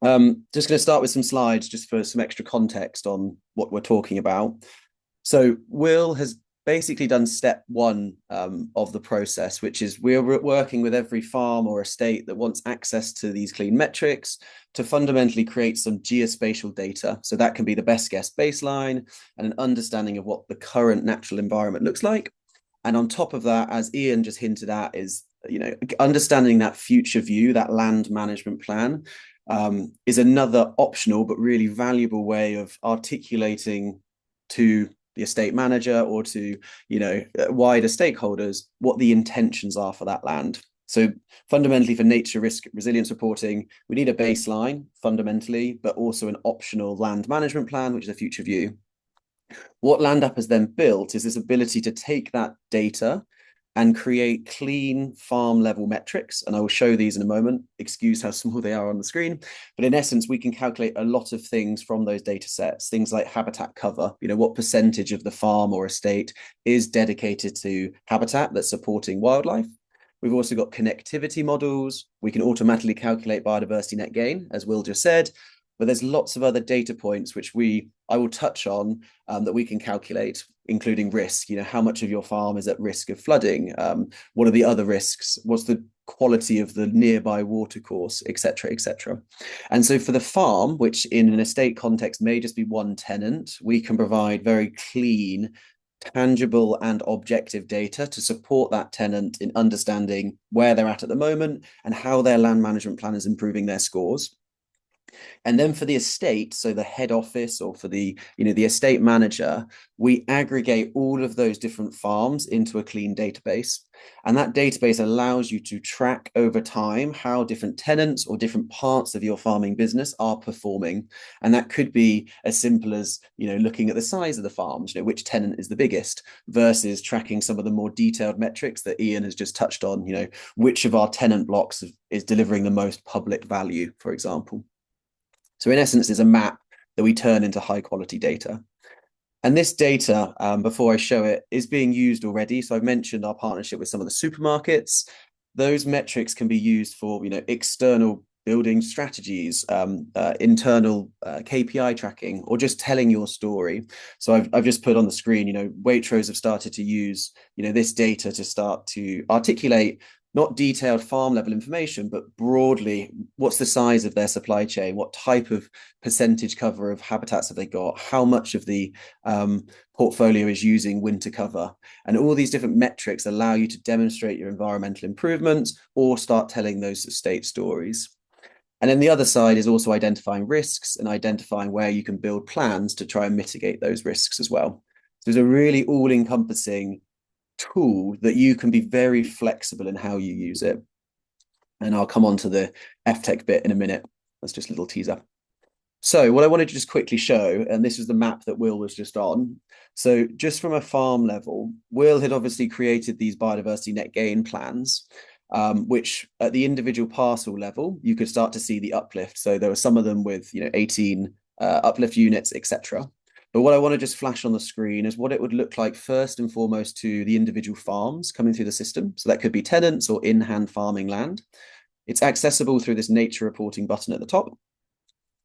just going to start with some slides just for some extra context on what we're talking about. So Will has basically done step 1 of the process, which is we're working with every farm or estate that wants access to these clean metrics to fundamentally create some geospatial data. So that can be the best guess baseline and an understanding of what the current natural environment looks like. And on top of that, as Ian just hinted at, is understanding that future view, that land management plan, is another optional but really valuable way of articulating to the estate manager or to wider stakeholders what the intentions are for that land. So fundamentally, for nature risk resilience reporting, we need a baseline fundamentally, but also an optional land management plan, which is a future view. What LandApp has then built is this ability to take that data and create clean farm level metrics. And I will show these in a moment. Excuse how small they are on the screen. But in essence, we can calculate a lot of things from those data sets, things like habitat cover, what percentage of the farm or estate is dedicated to habitat that's supporting wildlife. We've also got connectivity models. We can automatically calculate biodiversity net gain, as Will just said. But there's lots of other data points which I will touch on that we can calculate, including risk. How much of your farm is at risk of flooding? What are the other risks? What's the quality of the nearby watercourse, et cetera, et cetera. And so for the farm, which in an estate context may just be one tenant, we can provide very clean, tangible and objective data to support that tenant in understanding where they're at the moment and how their land management plan is improving their scores. And then for the estate, so the head office or for the estate manager, we aggregate all of those different farms into a clean database. And that database allows you to track over time how different tenants or different parts of your farming business are performing. And that could be as simple as, looking at the size of the farms, which tenant is the biggest, versus tracking some of the more detailed metrics that Ian has just touched on, which of our tenant blocks is delivering the most public value, for example. So in essence, it's a map that we turn into high quality data. And this data, before I show it, is being used already. So I've mentioned our partnership with some of the supermarkets. Those metrics can be used for external building strategies, internal KPI tracking, or just telling your story. So I've just put on the screen, Waitrose have started to use this data to start to articulate not detailed farm level information, but broadly, what's the size of their supply chain? What type of percentage cover of habitats have they got? How much of the portfolio is using winter cover? And all these different metrics allow you to demonstrate your environmental improvements or start telling those estate stories. And then the other side is also identifying risks and identifying where you can build plans to try and mitigate those risks as well. So there's a really all-encompassing tool that you can be very flexible in how you use it. And I'll come on to the eftec bit in a minute. That's just a little teaser. So what I wanted to just quickly show, and this is the map that Will was just on. So just from a farm level, Will had obviously created these biodiversity net gain plans, which at the individual parcel level, you could start to see the uplift. So there were some of them with 18 uplift units, etc. But what I want to just flash on the screen is what it would look like first and foremost to the individual farms coming through the system. So that could be tenants or in-hand farming land. It's accessible through this nature reporting button at the top.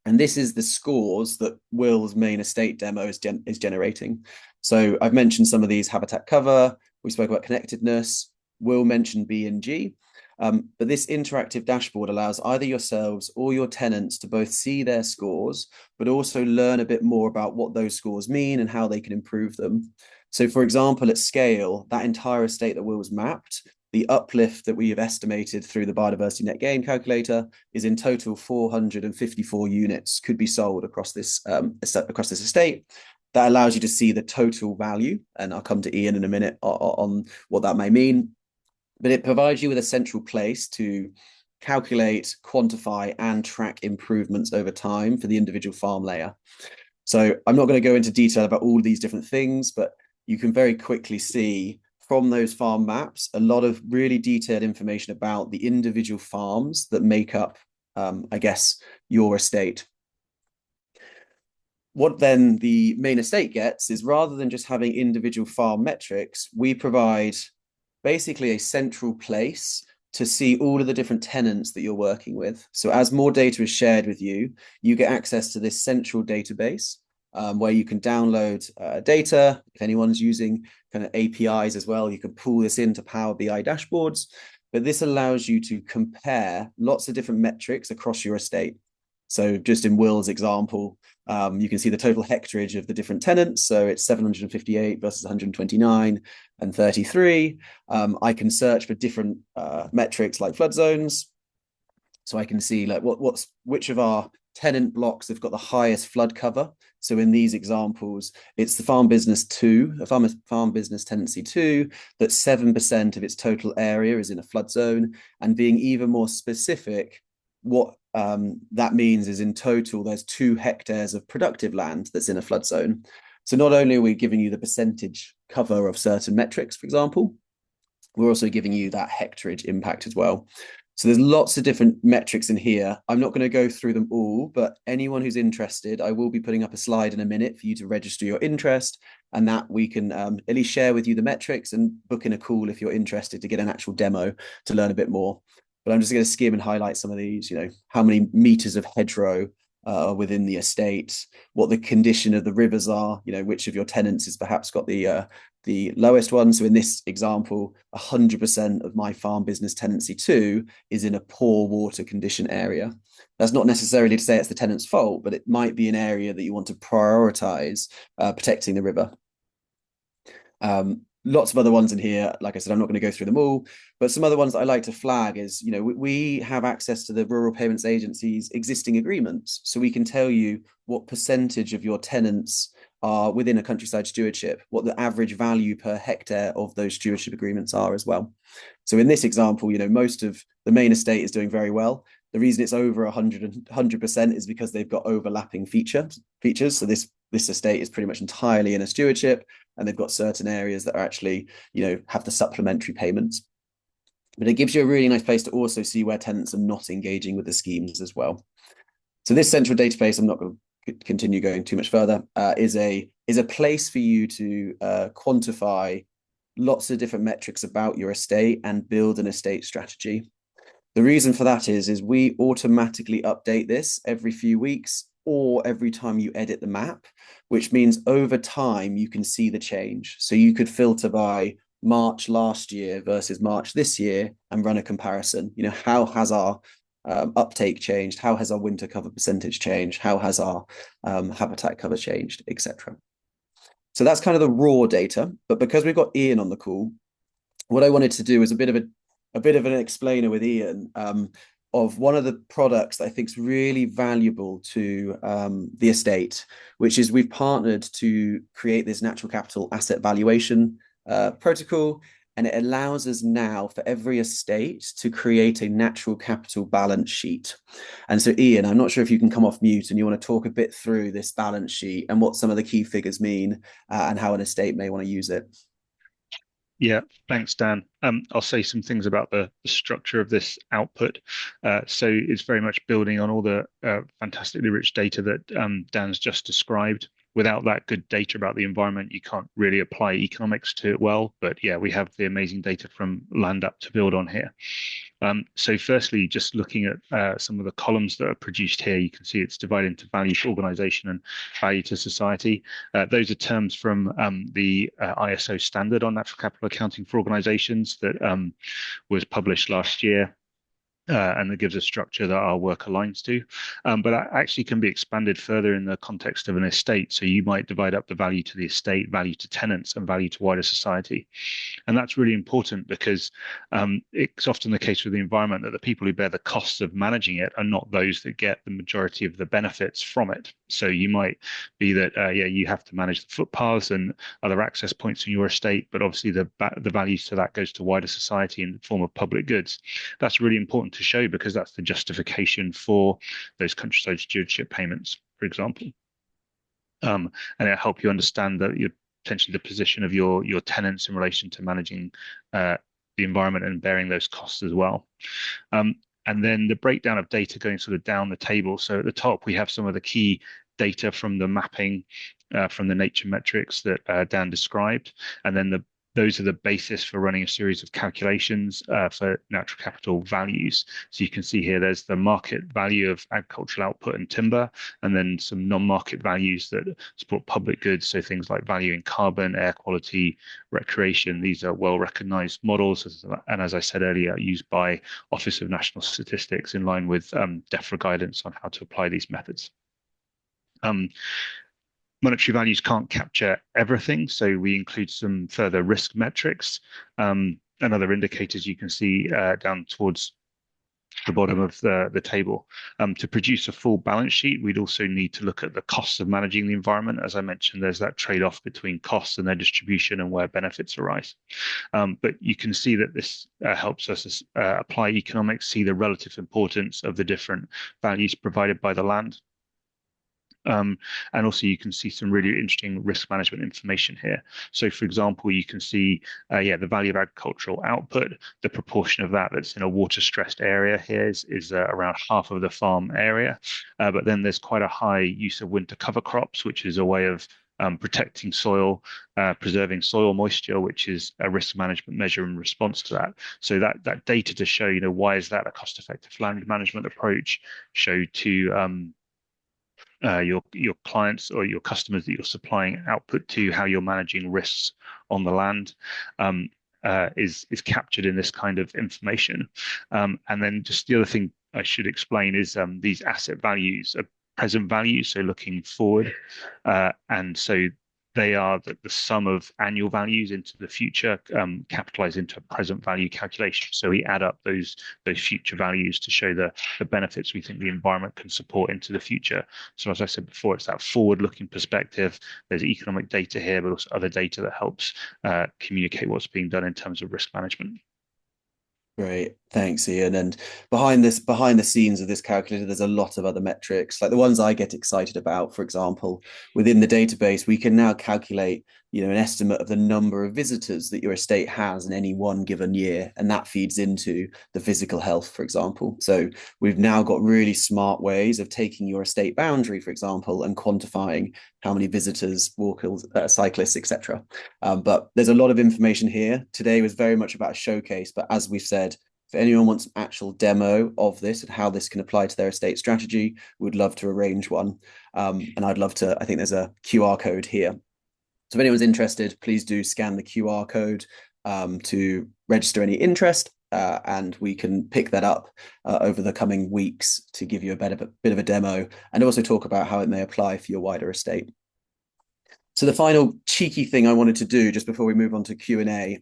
And this is the scores that Will's main estate demo is generating. So I've mentioned some of these: habitat cover, we spoke about connectedness, Will mentioned B&G. But this interactive dashboard allows either yourselves or your tenants to both see their scores, but also learn a bit more about what those scores mean and how they can improve them. So for example, at scale, that entire estate that Will's mapped, the uplift that we have estimated through the Biodiversity Net Gain calculator is in total 454 units could be sold across this estate. That allows you to see the total value, and I'll come to Ian in a minute on what that may mean. But it provides you with a central place to calculate, quantify, and track improvements over time for the individual farm layer. So I'm not going to go into detail about all of these different things, but you can very quickly see from those farm maps a lot of really detailed information about the individual farms that make up, I guess, your estate. What then the main estate gets is, rather than just having individual farm metrics, we provide basically a central place to see all of the different tenants that you're working with. So as more data is shared with you, you get access to this central database where you can download data. If anyone's using kind of APIs as well, you can pull this into Power BI dashboards. But this allows you to compare lots of different metrics across your estate. So just in Will's example, you can see the total hectarage of the different tenants. So it's 758 versus 129 and 33. I can search for different metrics like flood zones. So I can see like which of our tenant blocks have got the highest flood cover. So in these examples, it's the farm business 2, farm business tenancy 2, that 7% of its total area is in a flood zone. And being even more specific, what that means is in total, there's 2 hectares of productive land that's in a flood zone. So not only are we giving you the percentage cover of certain metrics, for example, we're also giving you that hectarage impact as well. So there's lots of different metrics in here. I'm not going to go through them all, but anyone who's interested, I will be putting up a slide in a minute for you to register your interest, and that we can at least share with you the metrics and book in a call if you're interested to get an actual demo to learn a bit more. But I'm just going to skim and highlight some of these, how many meters of hedgerow within the estate, what the condition of the rivers are, which of your tenants has perhaps got the lowest one. So in this example, 100% of my farm business tenancy 2 is in a poor water condition area. That's not necessarily to say it's the tenant's fault, but it might be an area that you want to prioritize protecting the river. Lots of other ones in here. Like I said, I'm not going to go through them all, but some other ones that I like to flag is, we have access to the Rural Payments Agency's existing agreements. So we can tell you what percentage of your tenants are within a countryside stewardship, what the average value per hectare of those stewardship agreements are as well. So in this example, most of the main estate is doing very well. The reason it's over 100% is because they've got overlapping features. So this estate is pretty much entirely in a stewardship, and they've got certain areas that are actually, have the supplementary payments. But it gives you a really nice place to also see where tenants are not engaging with the schemes as well. So this central database, I'm not going to continue going too much further, is a place for you to quantify lots of different metrics about your estate and build an estate strategy. The reason for that is we automatically update this every few weeks or every time you edit the map, which means over time you can see the change. So you could filter by March last year versus March this year and run a comparison. How has our uptake changed? How has our winter cover percentage changed? How has our habitat cover changed, etc.? So that's kind of the raw data. But because we've got Ian on the call, what I wanted to do is a bit of an explainer with Ian of one of the products that I think is really valuable to the estate, which is we've partnered to create this natural capital asset valuation protocol, and it allows us now for every estate to create a natural capital balance sheet. And so, Ian, I'm not sure if you can come off mute and you want to talk a bit through this balance sheet and what some of the key figures mean and how an estate may want to use it. Yeah, thanks, Dan. I'll say some things about the structure of this output. So it's very much building on all the fantastically rich data that Dan's just described. Without that good data about the environment, you can't really apply economics to it well. But yeah, we have the amazing data from LandUp to build on here. So firstly, just looking at some of the columns that are produced here, you can see it's divided into value to organization and value to society. Those are terms from the ISO standard on natural capital accounting for organizations that was published last year. And that gives a structure that our work aligns to. But that actually can be expanded further in the context of an estate. So you might divide up the value to the estate, value to tenants, and value to wider society. And that's really important because it's often the case with the environment that the people who bear the costs of managing it are not those that get the majority of the benefits from it. So you might be that, you have to manage the footpaths and other access points in your estate, but obviously the values to that goes to wider society in the form of public goods. That's really important to show because that's the justification for those countryside stewardship payments, for example. And it'll help you understand that you're potentially the position of your tenants in relation to managing the environment and bearing those costs as well. And then the breakdown of data going sort of down the table. So at the top, we have some of the key data from the mapping, from the nature metrics that Dan described. And then those are the basis for running a series of calculations for natural capital values. So you can see here, there's the market value of agricultural output and timber, and then some non-market values that support public goods. So things like value in carbon, air quality, recreation. These are well-recognized models. And as I said earlier, used by Office of National Statistics in line with DEFRA guidance on how to apply these methods. Monetary values can't capture everything, so we include some further risk metrics and other indicators you can see down towards the bottom of the table. To produce a full balance sheet, we'd also need to look at the costs of managing the environment. As I mentioned, there's that trade-off between costs and their distribution and where benefits arise. But you can see that this helps us apply economics, see the relative importance of the different values provided by the land. And also you can see some really interesting risk management information here. So for example, you can see, the value of agricultural output, the proportion of that that's in a water stressed area here is around half of the farm area. But then there's quite a high use of winter cover crops, which is a way of protecting soil, preserving soil moisture, which is a risk management measure in response to that. So that data to show, why is that a cost-effective land management approach, show to your clients or your customers that you're supplying output to, how you're managing risks on the land, is captured in this kind of information. And then just the other thing I should explain is these asset values are present values, so looking forward, and so they are the sum of annual values into the future, capitalized into a present value calculation. So we add up those future values to show the benefits we think the environment can support into the future. So as I said before, it's that forward-looking perspective. There's economic data here, but also other data that helps communicate what's being done in terms of risk management. Great, thanks, Ian. And behind the scenes of this calculator, there's a lot of other metrics, like the ones I get excited about. For example, within the database, we can now calculate, an estimate of the number of visitors that your estate has in any one given year, and that feeds into the physical health, for example. So we've now got really smart ways of taking your estate boundary, for example, and quantifying how many visitors, walkers, cyclists, etc. But there's a lot of information here. Today was very much about a showcase, but as we've said, if anyone wants an actual demo of this and how this can apply to their estate strategy, we'd love to arrange one. And I'd love to, I think there's a QR code here. So if anyone's interested, please do scan the QR code. to register any interest, and we can pick that up over the coming weeks to give you a bit of a demo and also talk about how it may apply for your wider estate. So the final cheeky thing I wanted to do just before we move on to Q&A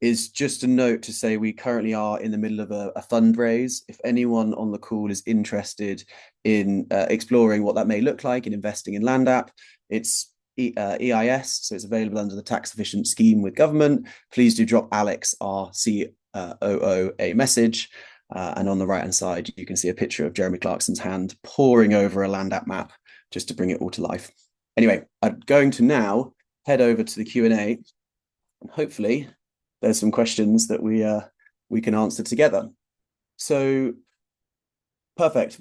is just a note to say we currently are in the middle of a fundraise. If anyone on the call is interested in exploring what that may look like in investing in Land App, it's EIS, so it's available under the tax efficient scheme with government. Please do drop Alex, our COO, a message. And on the right hand side, you can see a picture of Jeremy Clarkson's hand poring over a Land App map just to bring it all to life. Anyway, I'm going to now head over to the Q&A, and hopefully there's some questions that we can answer together. So, perfect.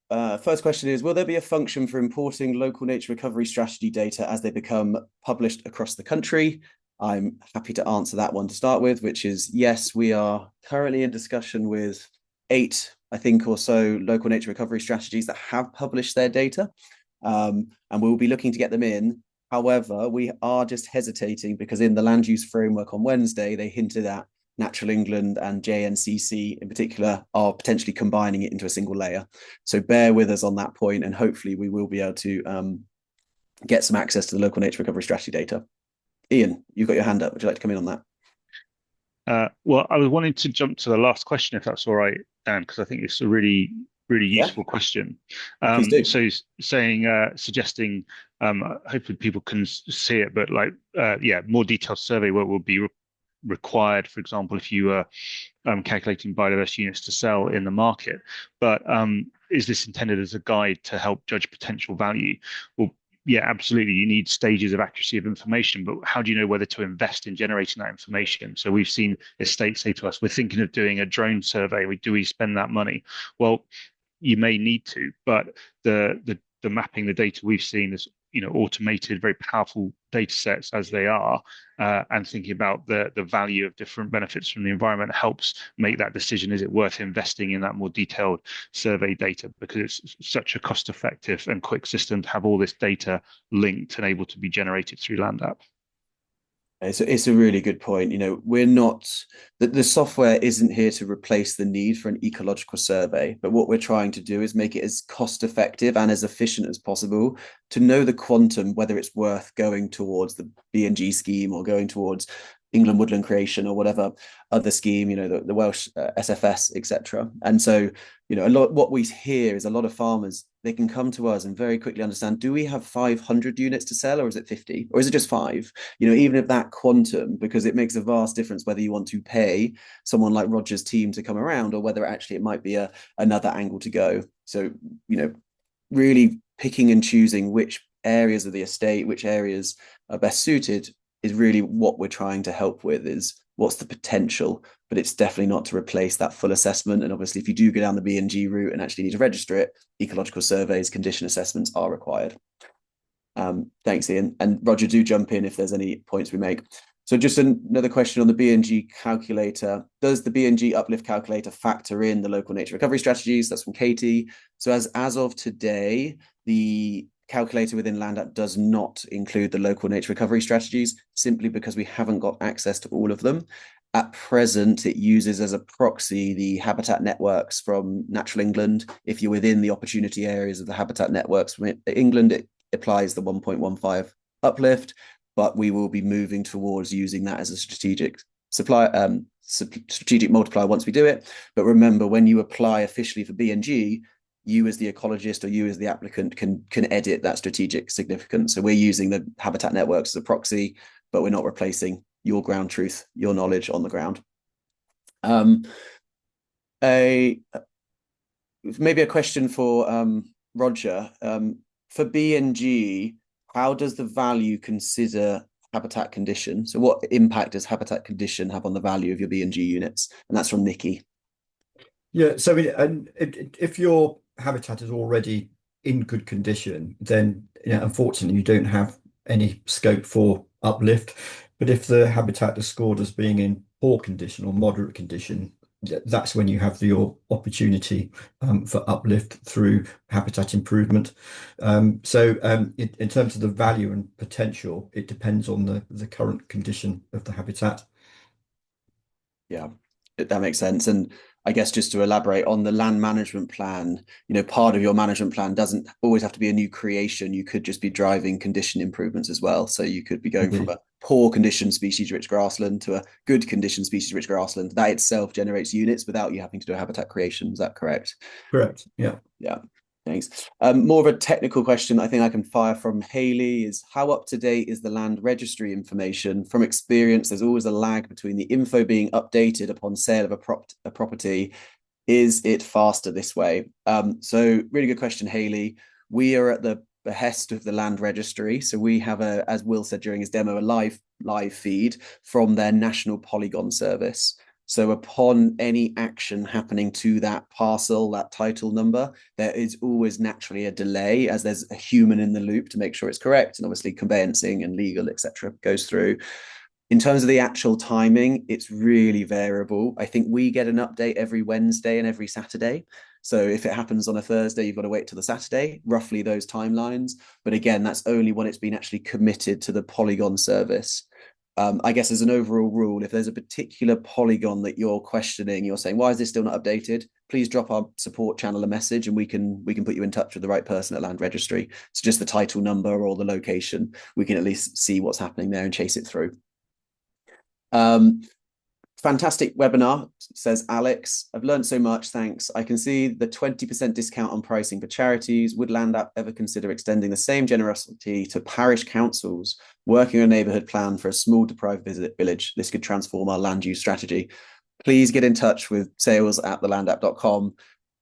First question is, will there be a function for importing local nature recovery strategy data as they become published across the country? I'm happy to answer that one to start with, which is yes, we are currently in discussion with 8, I think, or so local nature recovery strategies that have published their data. And we'll be looking to get them in. However, we are just hesitating because in the land use framework on Wednesday, they hinted at Natural England and JNCC in particular are potentially combining it into a single layer. So bear with us on that point, and hopefully we will be able to get some access to the local nature recovery strategy data. Ian, you've got your hand up. Would you like to come in on that? Well, I was wanting to jump to the last question, if that's all right, Dan, because I think it's a really useful question. So suggesting, hopefully people can see it, but more detailed survey work will be required, for example, if you are calculating biodiversity units to sell in the market. But is this intended as a guide to help judge potential value? Well, yeah, absolutely. You need stages of accuracy of information, but how do you know whether to invest in generating that information? So we've seen estates say to us, we're thinking of doing a drone survey. Do we spend that money? Well, you may need to, but the mapping, the data we've seen is automated, very powerful data sets as they are, and thinking about the value of different benefits from the environment helps make that decision. Is it worth investing in that more detailed survey data? Because it's such a cost-effective and quick system to have all this data linked and able to be generated through Land App. It's a really good point. We're not, the software isn't here to replace the need for an ecological survey, but what we're trying to do is make it as cost effective and as efficient as possible to know the quantum, whether it's worth going towards the B&G scheme or going towards England Woodland Creation or whatever other scheme, the Welsh SFS, etc. And so, a lot what we hear is a lot of farmers, they can come to us and very quickly understand, do we have 500 units to sell, or is it 50, or is it just 5? Even if that quantum, because it makes a vast difference whether you want to pay someone like Roger's team to come around or whether actually it might be another angle to go. So, really picking and choosing which areas of the estate, which areas are best suited is really what we're trying to help with, is what's the potential, but it's definitely not to replace that full assessment. And obviously, if you do go down the B&G route and actually need to register it, ecological surveys, condition assessments are required. Thanks, Ian. And Roger, do jump in if there's any points we make. So just another question on the B&G calculator. Does the B&G uplift calculator factor in the local nature recovery strategies? That's from Katie. So as of today, the calculator within Land App does not include the local nature recovery strategies, simply because we haven't got access to all of them. At present, it uses as a proxy the habitat networks from Natural England. If you're within the opportunity areas of the habitat networks from England, it applies the 1.15 uplift, but we will be moving towards using that as a strategic strategic multiplier once we do it. But remember, when you apply officially for B&G, you as the ecologist or you as the applicant can edit that strategic significance. So we're using the habitat networks as a proxy, but we're not replacing your ground truth, your knowledge on the ground. Maybe a question for Roger. For B&G, how does the value consider habitat condition? So what impact does habitat condition have on the value of your B&G units? And that's from Nikki. Yeah, so if your habitat is already in good condition, then unfortunately you don't have any scope for uplift. But if the habitat is scored as being in poor condition or moderate condition, that's when you have your opportunity for uplift through habitat improvement. In terms of the value and potential, it depends on the current condition of the habitat. Yeah, that makes sense. And I guess just to elaborate on the land management plan, part of your management plan doesn't always have to be a new creation. You could just be driving condition improvements as well. So you could be going from a poor condition species-rich grassland to a good condition species-rich grassland. That itself generates units without you having to do a habitat creation. Is that correct? Correct. Yeah. Yeah. Thanks. More of a technical question I think I can fire from Haley is how up to date is the land registry information? From experience, there's always a lag between the info being updated upon sale of a property. Is it faster this way? So really good question, Haley. We are at the behest of the land registry. So we have as Will said during his demo, a live feed from their national polygon service. So upon any action happening to that parcel, that title number, there is always naturally a delay as there's a human in the loop to make sure it's correct. And obviously conveyancing and legal, etc., goes through. In terms of the actual timing, it's really variable. I think we get an update every Wednesday and every Saturday. So if it happens on a Thursday, you've got to wait till the Saturday, roughly those timelines. But again, that's only when it's been actually committed to the Polygon service. I guess as an overall rule, if there's a particular polygon that you're questioning, you're saying, why is this still not updated? Please drop our support channel a message and we can put you in touch with the right person at Land Registry. So just the title number or the location, we can at least see what's happening there and chase it through. Fantastic webinar, says Alex. I've learned so much, thanks. I can see the 20% discount on pricing for charities. Would Land App ever consider extending the same generosity to parish councils working on a neighbourhood plan for a small deprived village? This could transform our land use strategy. Please get in touch with sales@thelandapp.com.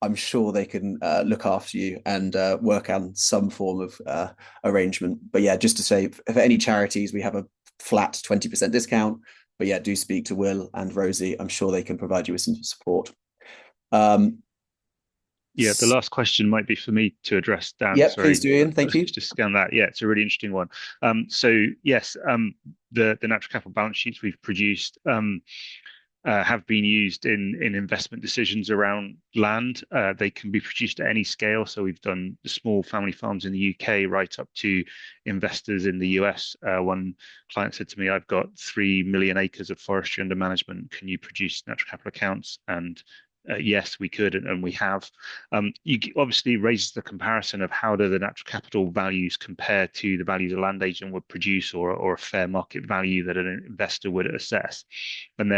I'm sure they can look after you and work on some form of arrangement. But yeah, just to say, for any charities, we have a flat 20% discount. But yeah, do speak to Will and Rosie. I'm sure they can provide you with some support. Yeah, the last question might be for me to address, Dan. Yeah, Sorry, please do, Ian. Thank you. Just scan that. Yeah, it's a really interesting one. So yes, the natural capital balance sheets we've produced have been used in investment decisions around land. They can be produced at any scale. So we've done the small family farms in the UK right up to investors in the US. One client said to me, I've got 3 million acres of forestry under management. Can you produce natural capital accounts? And yes, we could, and we have. You obviously raises the comparison of how do the natural capital values compare to the values a land agent would produce or a fair market value that an investor would assess. And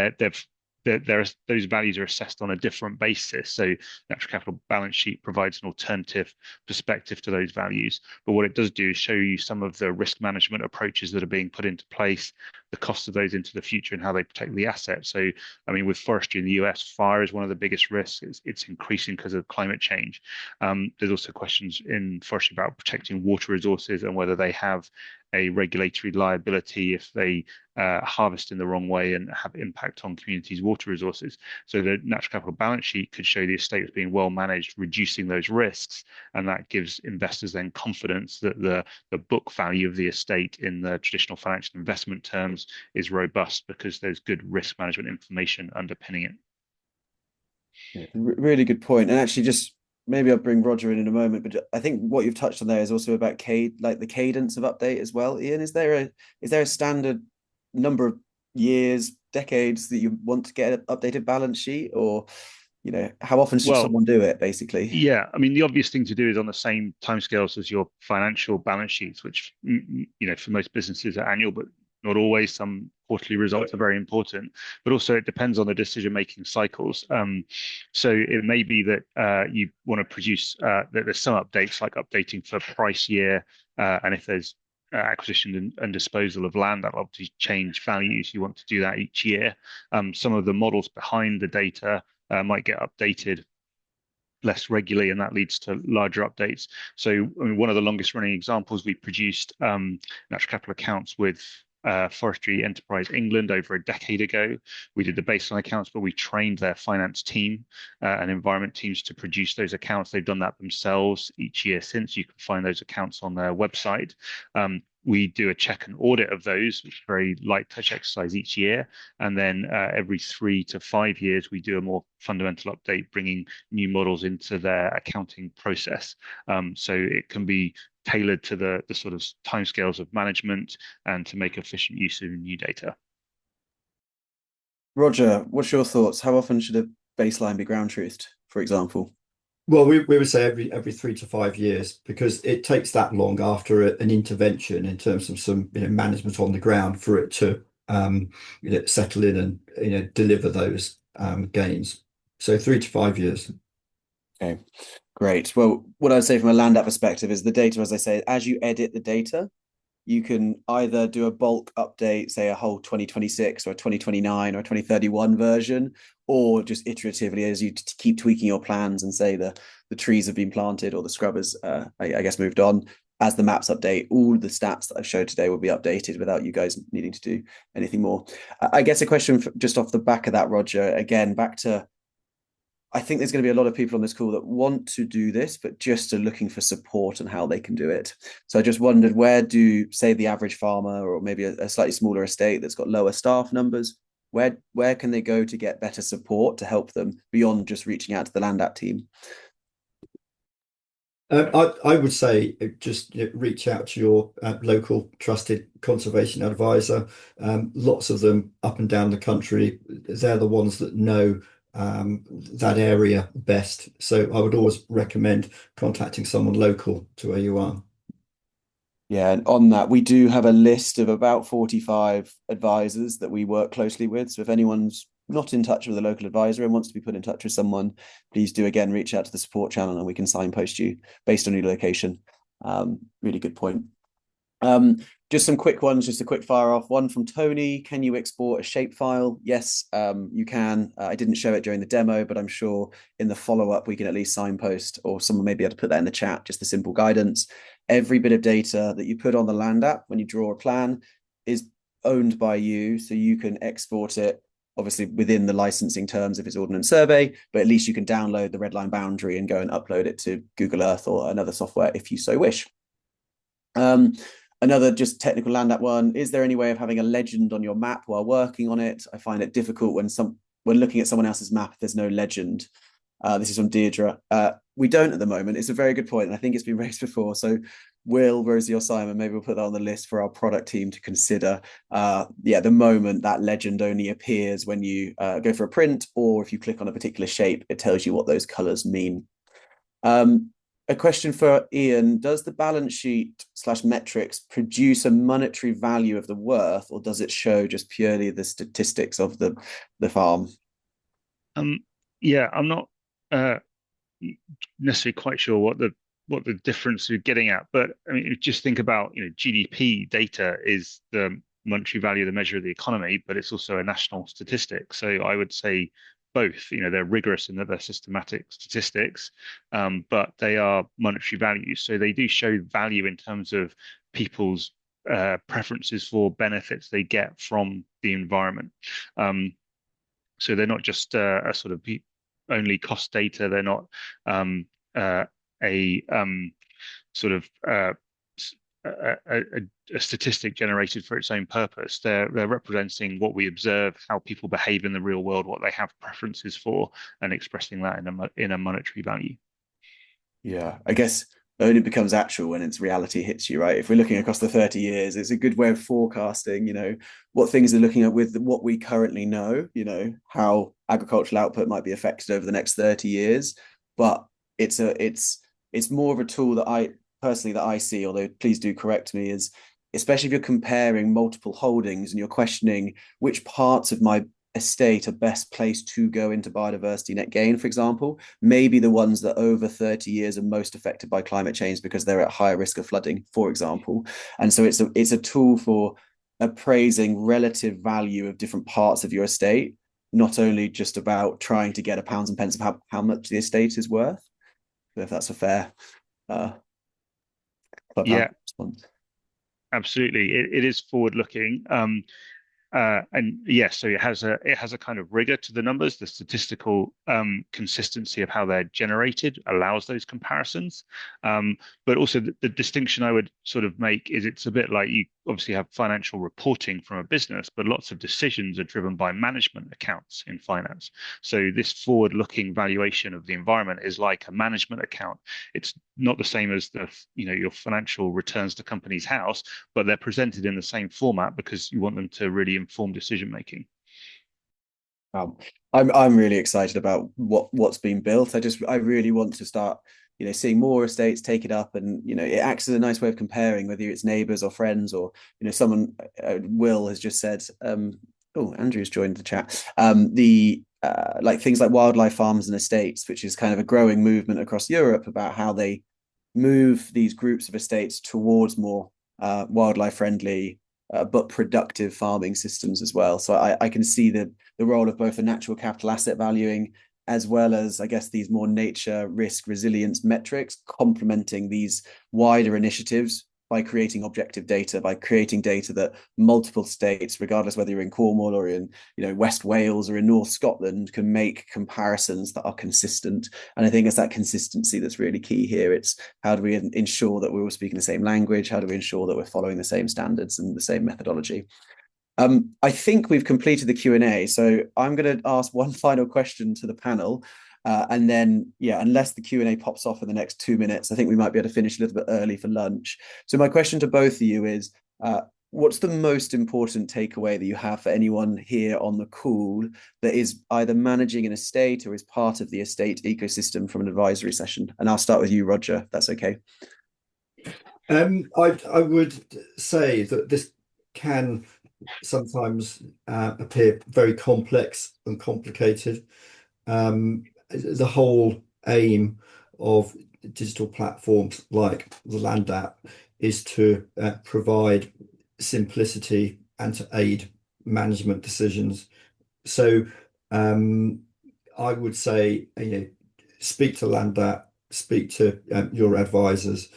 those values are assessed on a different basis. So natural capital balance sheet provides an alternative perspective to those values. But what it does do is show you some of the risk management approaches that are being put into place, the cost of those into the future and how they protect the asset. So, I mean, with forestry in the US, fire is one of the biggest risks. It's increasing because of climate change. There's also questions in forestry about protecting water resources and whether they have a regulatory liability if they harvest in the wrong way and have impact on communities' water resources. So the natural capital balance sheet could show the estate as being well managed, reducing those risks, and that gives investors then confidence that the book value of the estate in the traditional financial investment terms is robust because there's good risk management information underpinning it. Yeah, really good point. And actually, just maybe I'll bring Roger in a moment, but I think what you've touched on there is also about the cadence of update as well. Ian, is there a standard number of years, decades that you want to get an updated balance sheet, or how often should someone do it, basically? Yeah, I mean, the obvious thing to do is on the same timescales as your financial balance sheets, which for most businesses are annual, but not always. Some quarterly results are very important, but also it depends on the decision-making cycles. So it may be that you want to produce that there's some updates, like updating for price year, and if there's acquisition and disposal of land, that'll obviously change values. You want to do that each year. Some of the models behind the data might get updated less regularly, and that leads to larger updates. So, I mean, one of the longest running examples, we produced natural capital accounts with Forestry Enterprise England over a decade ago. We did the baseline accounts, but we trained their finance team and environment teams to produce those accounts. They've done that themselves each year since. You can find those accounts on their website. We do a check and audit of those, which is a very light touch exercise each year. And then every 3 to 5 years, we do a more fundamental update, bringing new models into their accounting process. So it can be tailored to the sort of timescales of management and to make efficient use of new data. Roger, what's your thoughts? How often should a baseline be ground truthed, for example? Well, we would say every 3 to 5 years because it takes that long after an intervention in terms of some management on the ground for it to settle in and deliver those gains. So 3 to 5 years. Okay, great. Well, what I'd say from a land app perspective is the data, as I say, as you edit the data, you can either do a bulk update, say a whole 2026 or a 2029 or a 2031 version, or just iteratively as you keep tweaking your plans and say the trees have been planted or the scrub has, I guess, moved on. As the maps update, all the stats that I've showed today will be updated without you guys needing to do anything more. I guess a question just off the back of that, Roger, again, back to I think there's going to be a lot of people on this call that want to do this, but just are looking for support on how they can do it. So I just wondered, where do, say, the average farmer or maybe a slightly smaller estate that's got lower staff numbers, where can they go to get better support to help them beyond just reaching out to the Land App team? I would say just reach out to your local trusted conservation advisor. Lots of them up and down the country. They're the ones that know that area best. So I would always recommend contacting someone local to where you are. Yeah, and on that, we do have a list of about 45 advisors that we work closely with. So if anyone's not in touch with a local advisor and wants to be put in touch with someone, please do again reach out to the support channel and we can signpost you based on your location. Really good point. Just some quick ones, just a quick fire off. One from Tony. Can you export a shapefile? Yes, you can. I didn't show it during the demo, but I'm sure in the follow-up we can at least signpost, or someone may be able to put that in the chat, just the simple guidance. Every bit of data that you put on the Land app when you draw a plan is owned by you, so you can export it, obviously within the licensing terms if it's Ordnance Survey, but at least you can download the red line boundary and go and upload it to Google Earth or another software if you so wish. Another just technical Land app one, is there any way of having a legend on your map while working on it? I find it difficult when looking at someone else's map if there's no legend. This is from Deirdre. We don't at the moment. It's a very good point, and I think it's been raised before. So Will, Rosie, or Simon, maybe we'll put that on the list for our product team to consider. At the moment, that legend only appears when you go for a print, or if you click on a particular shape, it tells you what those colors mean. A question for Ian, does the balance sheet / metrics produce a monetary value of the worth, or does it show just purely the statistics of the farm? Yeah, I'm not necessarily quite sure what the difference you're getting at, but I mean, just think about GDP data is the monetary value, the measure of the economy, but it's also a national statistic. So I would say both. They're rigorous in that they're systematic statistics, but they are monetary values. So they do show value in terms of people's preferences for benefits they get from the environment. So they're not just a sort of only cost data. They're not a sort of a statistic generated for its own purpose. They're representing what we observe, how people behave in the real world, what they have preferences for, and expressing that in a monetary value. Yeah, I guess it only becomes actual when its reality hits you, right? If we're looking across the 30 years, it's a good way of forecasting, what things they're looking at with what we currently know, how agricultural output might be affected over the next 30 years. But it's more of a tool that I see, although please do correct me, is especially if you're comparing multiple holdings and you're questioning which parts of my estate are best placed to go into biodiversity net gain, for example, maybe the ones that over 30 years are most affected by climate change because they're at higher risk of flooding, for example. And so it's a tool for appraising relative value of different parts of your estate, not only just about trying to get a pounds and pence of how much the estate is worth. If that's a fair yeah, response. Absolutely. It is forward looking. And yes, so it has a kind of rigor to the numbers. The statistical consistency of how they're generated allows those comparisons. But also the distinction I would sort of make is it's a bit like you obviously have financial reporting from a business, but lots of decisions are driven by management accounts in finance. So this forward-looking valuation of the environment is like a management account. It's not the same as your financial returns to company's house, but they're presented in the same format because you want them to really inform decision making. Um, I'm really excited about what's been built. I really want to start, seeing more estates take it up, and it acts as a nice way of comparing whether it's neighbours or friends, or someone, Will has just said, oh, Andrew's joined the chat. The like things like wildlife farms and estates, which is kind of a growing movement across Europe about how they move these groups of estates towards more wildlife friendly but productive farming systems as well. So I can see the role of both the natural capital asset valuing, as well as, I guess, these more nature risk resilience metrics complementing these wider initiatives by creating objective data, by creating data that multiple states, regardless whether you're in Cornwall or in West Wales or in North Scotland, can make comparisons that are consistent. And I think it's that consistency that's really key here. It's how do we ensure that we're all speaking the same language? How do we ensure that we're following the same standards and the same methodology? I think we've completed the Q&A, so I'm going to ask one final question to the panel. And then, unless the Q&A pops off in the next 2 minutes, I think we might be able to finish a little bit early for lunch. So my question to both of you is, what's the most important takeaway that you have for anyone here on the call that is either managing an estate or is part of the estate ecosystem from an advisory session? And I'll start with you, Roger, if that's okay. I would say that this can sometimes appear very complex and complicated. The whole aim of digital platforms like the Land app is to provide simplicity and to aid management decisions. So I would say, speak to Land app, speak to your advisors.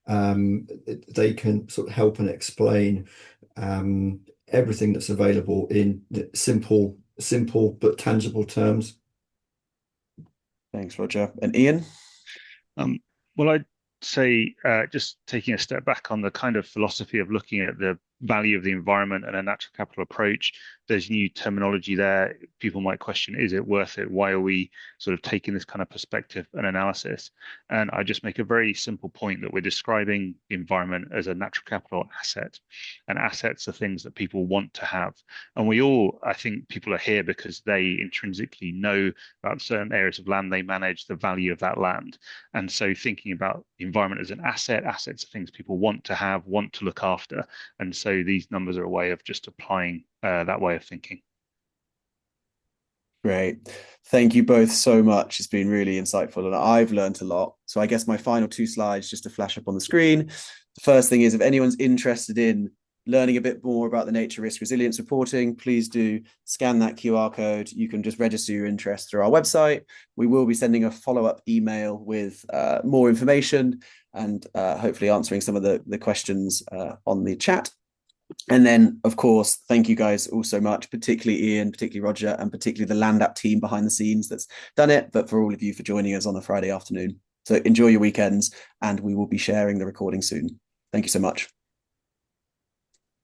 They can sort of help and explain everything that's available in simple but tangible terms. Thanks, Roger. And Ian? Well, I'd say just taking a step back on the kind of philosophy of looking at the value of the environment and a natural capital approach. There's new terminology there. People might question, is it worth it? Why are we sort of taking this kind of perspective and analysis? And I just make a very simple point that we're describing the environment as a natural capital asset. And assets are things that people want to have. And I think people are here because they intrinsically know about certain areas of land they manage, the value of that land. And so thinking about the environment as an asset, assets are things people want to have, want to look after. And so these numbers are a way of just applying that way of thinking. Great. Thank you both so much. It's been really insightful and I've learned a lot. So I guess my final 2 slides just to flash up on the screen. The first thing is, if anyone's interested in learning a bit more about the nature risk resilience reporting, please do scan that QR code. You can just register your interest through our website. We will be sending a follow-up email with more information and hopefully answering some of the questions on the chat. And then, of course, thank you guys all so much, particularly Ian, particularly Roger, and particularly the Land app team behind the scenes that's done it, but for all of you for joining us on a Friday afternoon. So enjoy your weekends, and we will be sharing the recording soon. Thank you so much.